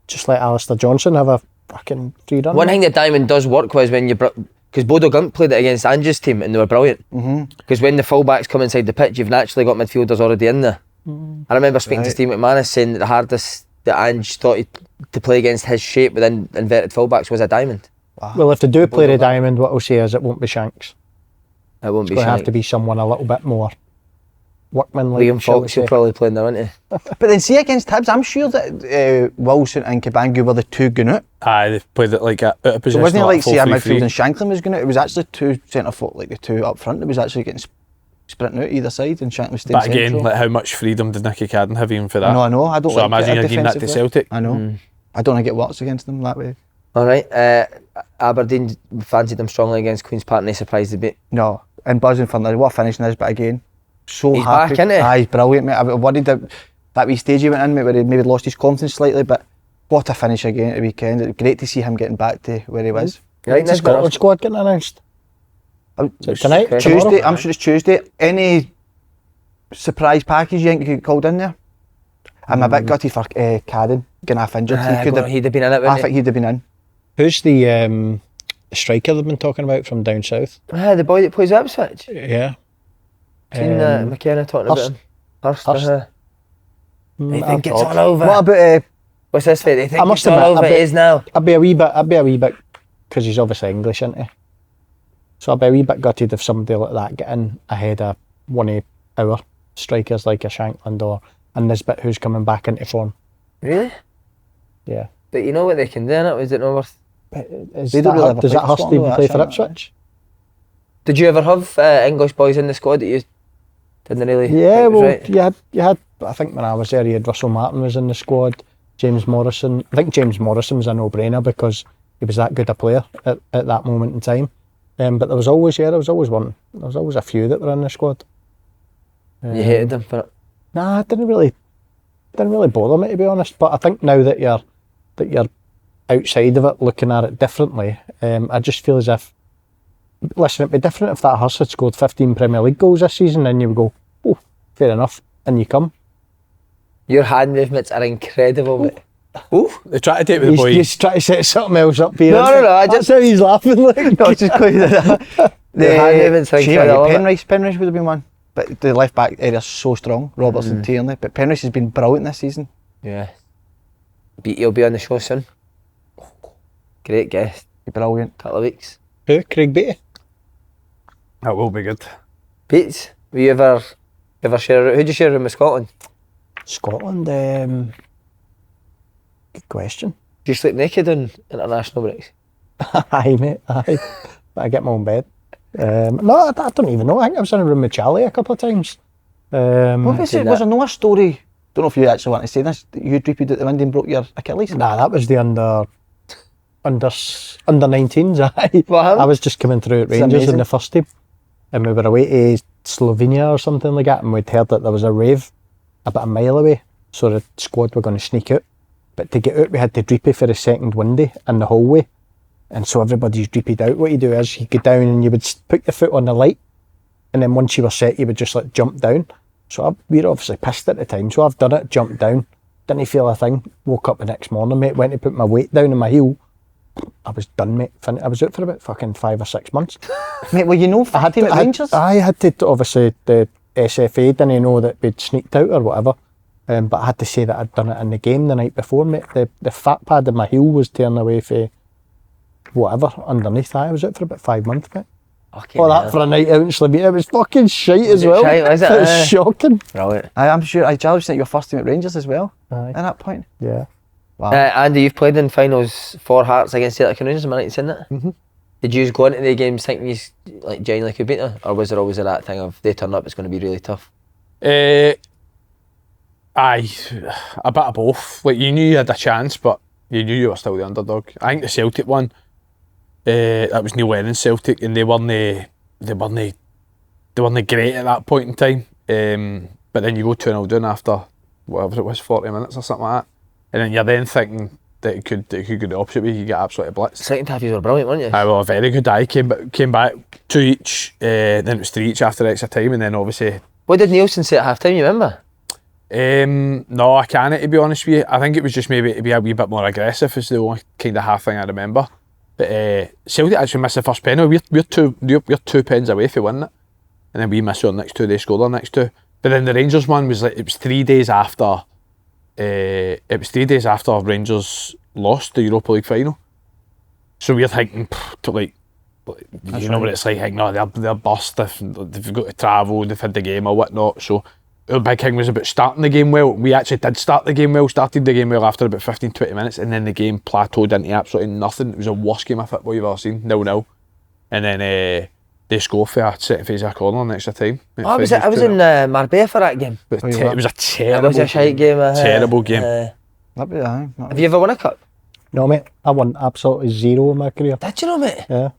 Just let Alistair Johnson have a fucking free run. One thing that diamond does work was when you because Bodo Glimt played it against Ange's team and they were brilliant. Because when the fullbacks come inside the pitch, you've naturally got midfielders already in there. I remember speaking to Steve McManus saying that the hardest that Ange thought to play against his shape with inverted fullbacks was a diamond. Well, if they do play the diamond, what I'll say is it won't be Shanks. It won't It's be going to have Shank. to be someone a little bit more workmanlike. Liam shall we Fox will say. probably play in there, won't he? But then see against Hibs, I'm sure that Wilson and Cabangu were the two going out. Aye, they've played it like out of So position. it wasn't like say a 4-3-3. midfield and Shanklin was going out. It was actually two centre foot, like the two up front. It was actually getting sprinting out either side and Shanklin staying But again, central. like how much freedom did Nicky Cadden have even for that? No, I know. I don't So like imagine it you're giving that to defensively. Celtic. I know. I don't want to get works against them that way. Alright, Aberdeen fancied them strongly against Queen's Park and they surprised a bit. No, and buzzing for what a finish is, but again, so He's happy. back, isn't he? Aye, he's brilliant, mate. I was worried that wee stage he went in, mate, where he maybe lost his confidence slightly, but what a finish again at the weekend. It's great to see him getting back to where he was. Right, The Scotland squad getting announced. Tonight? Okay. Tuesday, Tomorrow? I'm sure it's Tuesday. Any surprise package you think you could called in there? I'm a bit gutted for Cadden getting half injured. He'd have been in it, I wouldn't think he? he'd have been in. Who's the striker they've been talking about from down south? The boy that plays Ipswich. Yeah. Seen McKenna talking Hurst. about him. Hurst. Hurst. They think it's all over. What about What's this for? They think I must it's all admit, over. I It bet- is now. I'd be a wee bit, because he's obviously English, isn't he? So I'd be a wee bit gutted if somebody like that get in ahead of one of our strikers like a Shankland or a Nisbet who's coming back into form. Really? Yeah. But you know what they can do, innit? Was it not worth? Is They don't really have a does that place for Hurst Scotland, even though, play for that's Ipswich? Did you ever have English boys in the squad that you didn't really? Yeah, think was well, right? you had But I think when I was there, he had Russell Martin was in the squad, James Morrison. I think James Morrison was a no-brainer because he was that good a player at that moment in time. But there was always one. There was always a few that were in the squad. You hated them for it? Nah, it didn't really bother me, to be honest. But I think now that you're outside of it, looking at it differently, I just feel as if, listen, it'd be different if that Hurst had scored 15 Premier League goals this season, and you would go, oh, fair enough, and you come. Your hand movements are incredible, mate. Oh, they try to take with the boy. He's trying to set something else up here. No, That's how he's laughing. Like. No, just quite the hand movements are incredible. Penrice would have been one. But the left back area is so strong, Roberts and Tierney. But Penrice has been brilliant this season. Yeah. He'll be on the show soon. Great guest. Brilliant. Couple of weeks. Who? Craig Beattie? That will be good. Beats, will you ever share? Who'd you share a room with Scotland? Scotland? Good question. Do you sleep naked on international breaks? Aye, mate. Aye. But I get my own bed. No, I don't even know. I think I was in a room with Charlie a couple of times. Was there no story? Don't know if you actually want to say this. That you dreeped out the window and broke your Achilles. Nah, that was the under 19s. Aye. What happened? I was just coming through at Rangers in the first team, and we were away to Slovenia or something like that, and we'd heard that there was a rave about a mile away, so the squad were going to sneak out. But to get out, we had to dreepy for the second window in the hallway. And so everybody's dreeped out. What you do is you go down and you would put your foot on the light, and then once you were set, you would just like jump down. So we were obviously pissed at the time. So I've done it, jumped down, didn't feel a thing. Woke up the next morning, mate, went to put my weight down in my heel. I was done, mate. I was out for about fucking 5 or 6 months. Mate, well, you know, I had to at Rangers. I had to, obviously, the SFA didn't know that we'd sneaked out or whatever. But I had to say that I'd done it in the game the night before, mate. The fat pad in my heel was tearing away for whatever underneath. I was out for about 5 months, mate. Okay, that for a night out in Slovenia, it was fucking shite as well. Shite, was it? It was shocking. Brilliant. I'm sure Charlie sent your first team at Rangers as well. Aye. At that point. Yeah. Wow. Andy, you've played in finals for Hearts against Celtic and Rangers, am I right in saying that? Mm-hmm. Did you go into the games thinking you like genuinely could beat them, or was there always that thing of they turn up, it's going to be really tough? Aye, a bit of both. Like, you knew you had a chance, but you knew you were still the underdog. I think the Celtic one, that was Neil Lennon's Celtic, and they weren't great at that point in time. But then you go 2-0 down after whatever it was, 40 minutes or something like that, and then you're then thinking that it could go the opposite way. You get absolutely blitzed. Second half you were brilliant, weren't you? Aye, well, very good. I came back 2 each, then it was 3 each after extra time, and then obviously. What did Nielsen say at half time, you remember? No, I can't, to be honest with you. I think it was just maybe to be a wee bit more aggressive is the only kind of half thing I remember. But Celtic actually missed the first penalty. We're 2 pens away from winning it, and then we missed our next 2. They scored our next 2. But then the Rangers one was like, it was 3 days after. It was 3 days after Rangers lost the Europa League final. So we're thinking, you know what it's like. No, they're bust. They've got to travel. They've had the game or whatnot. So our big thing was about starting the game well. We actually did start the game well. Started the game well after about 15-20 minutes, and then the game plateaued into absolutely nothing. It was the worst game of football you've ever seen. 0-0, and then they score for a set phase of a corner in extra time. I was in Marbella for that game. It was a terrible. It was a shite game. Terrible game. Have you ever won a cup? No, mate. I won absolutely 0 in my career. Did you know, mate? Yeah.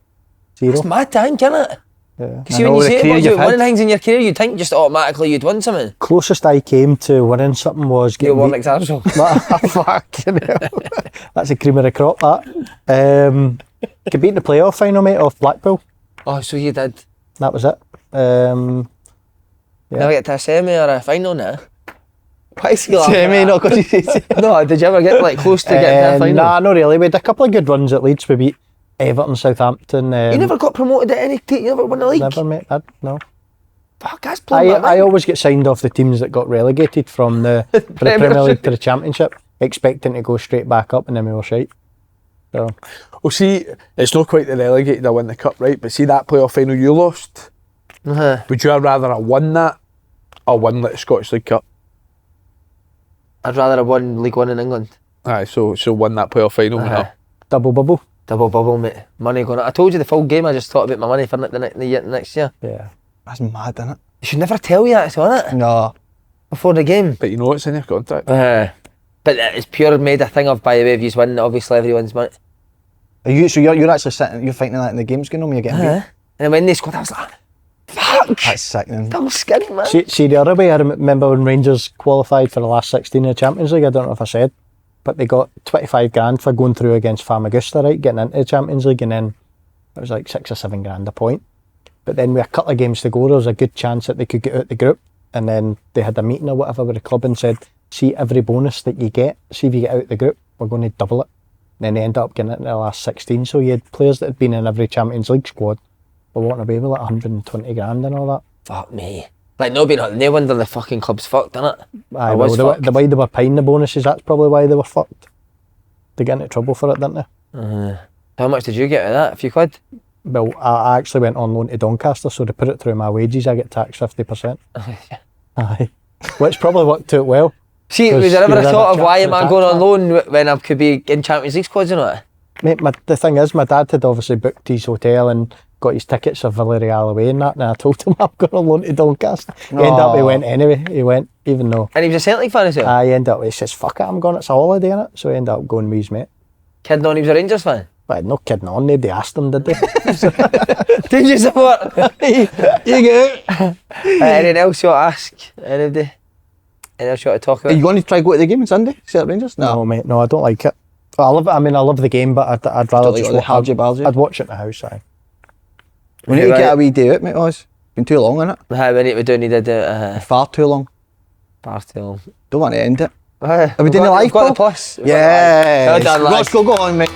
0. It's mad time, isn't it? Yeah. Because when you say about winning things in your career, you'd think just automatically you'd win something. Closest I came to winning something was getting You won McSargent. Fucking hell. That's a cream of the crop, that. Could beat in the playoff final, mate, off Blackpool. Oh, so you did. That was it. Yeah. Never get to a semi or a final now? Why is he laughing? Semi, not because you say. No, did you ever get like close to getting to a final? Nah, not really. We had a couple of good runs at Leeds. We beat Everton, Southampton. You never got promoted at any team? You never won the league? Never, mate. No. Fuck, that's playing I always get signed off the teams that got relegated from the Premier League to the Championship, expecting to go straight back up, and then we were shite. So. Well, see, it's not quite the relegated I win the cup, right? But see that playoff final you lost? Would you have rather have won that or win like the Scottish League Cup? I'd rather have won League One in England. Aye, so win that playoff final. Double bubble. Double bubble, mate. Money going. I told you the full game. I just thought about my money for the next year. Yeah. That's mad, isn't it? You should never tell you that, isn't it? No. before the game. But you know it's in your contract. But it's pure made a thing of, by the way, if you win, obviously everyone's money. So you're actually sitting, you're thinking that in the game's going on when you're getting beat? And when they scored, I was like, fuck! That's sickening. Dumb skinny, man. See the other way, I remember when Rangers qualified for the last 16 in the Champions League, I don't know if I said, but they got 25 grand for going through against Famagusta, right, getting into the Champions League, and then it was like 6 or 7 grand a point. But then with a couple of games to go, there was a good chance that they could get out the group, and then they had a meeting or whatever with the club and said, see every bonus that you get, see if you get out the group, we're going to double it. And then they ended up getting into the last 16, so you had players that had been in every Champions League squad were wanting to be with like 120 grand and all that. Fuck me. Like, no wonder the fucking club's fucked, innit? Aye, well, the way they were paying the bonuses, that's probably why they were fucked. They got into trouble for it, didn't they? How much did you get out of that? A few quid? Well, I actually went on loan to Doncaster, so they put it through my wages, I get taxed 50%. Aye. Which probably worked out well. See, was there ever a thought of why am I going on loan when I could be in Champions League squads and all that? Mate, the thing is, my dad had obviously booked his hotel and got his tickets for Villarreal away and that, and I told him I'm going on loan to Doncaster. He ended up, he went anyway, even though... And he was a Celtic fan as well? He ended up, he says, fuck it, I'm going, it's a holiday, innit? So he ended up going with his mate. Kidding on, he was a Rangers fan? Well, no kidding on, nobody asked him, did they? Did you support? You get out. Anything else you want to ask? Anything else you want to talk about? Are you going to try go to the game on Sunday? See at Rangers? No, mate, no, I don't like it. I love the game, but I'd rather just watch it. I'd watch it in the house, aye. We need to get a wee day out, mate, Oz. Been too long, innit? We need to do it. Far too long. Far too long. Don't want to end it. Are we doing it live, We've got Paul? the plus. Yeah. Well done, lads. Go on, mate.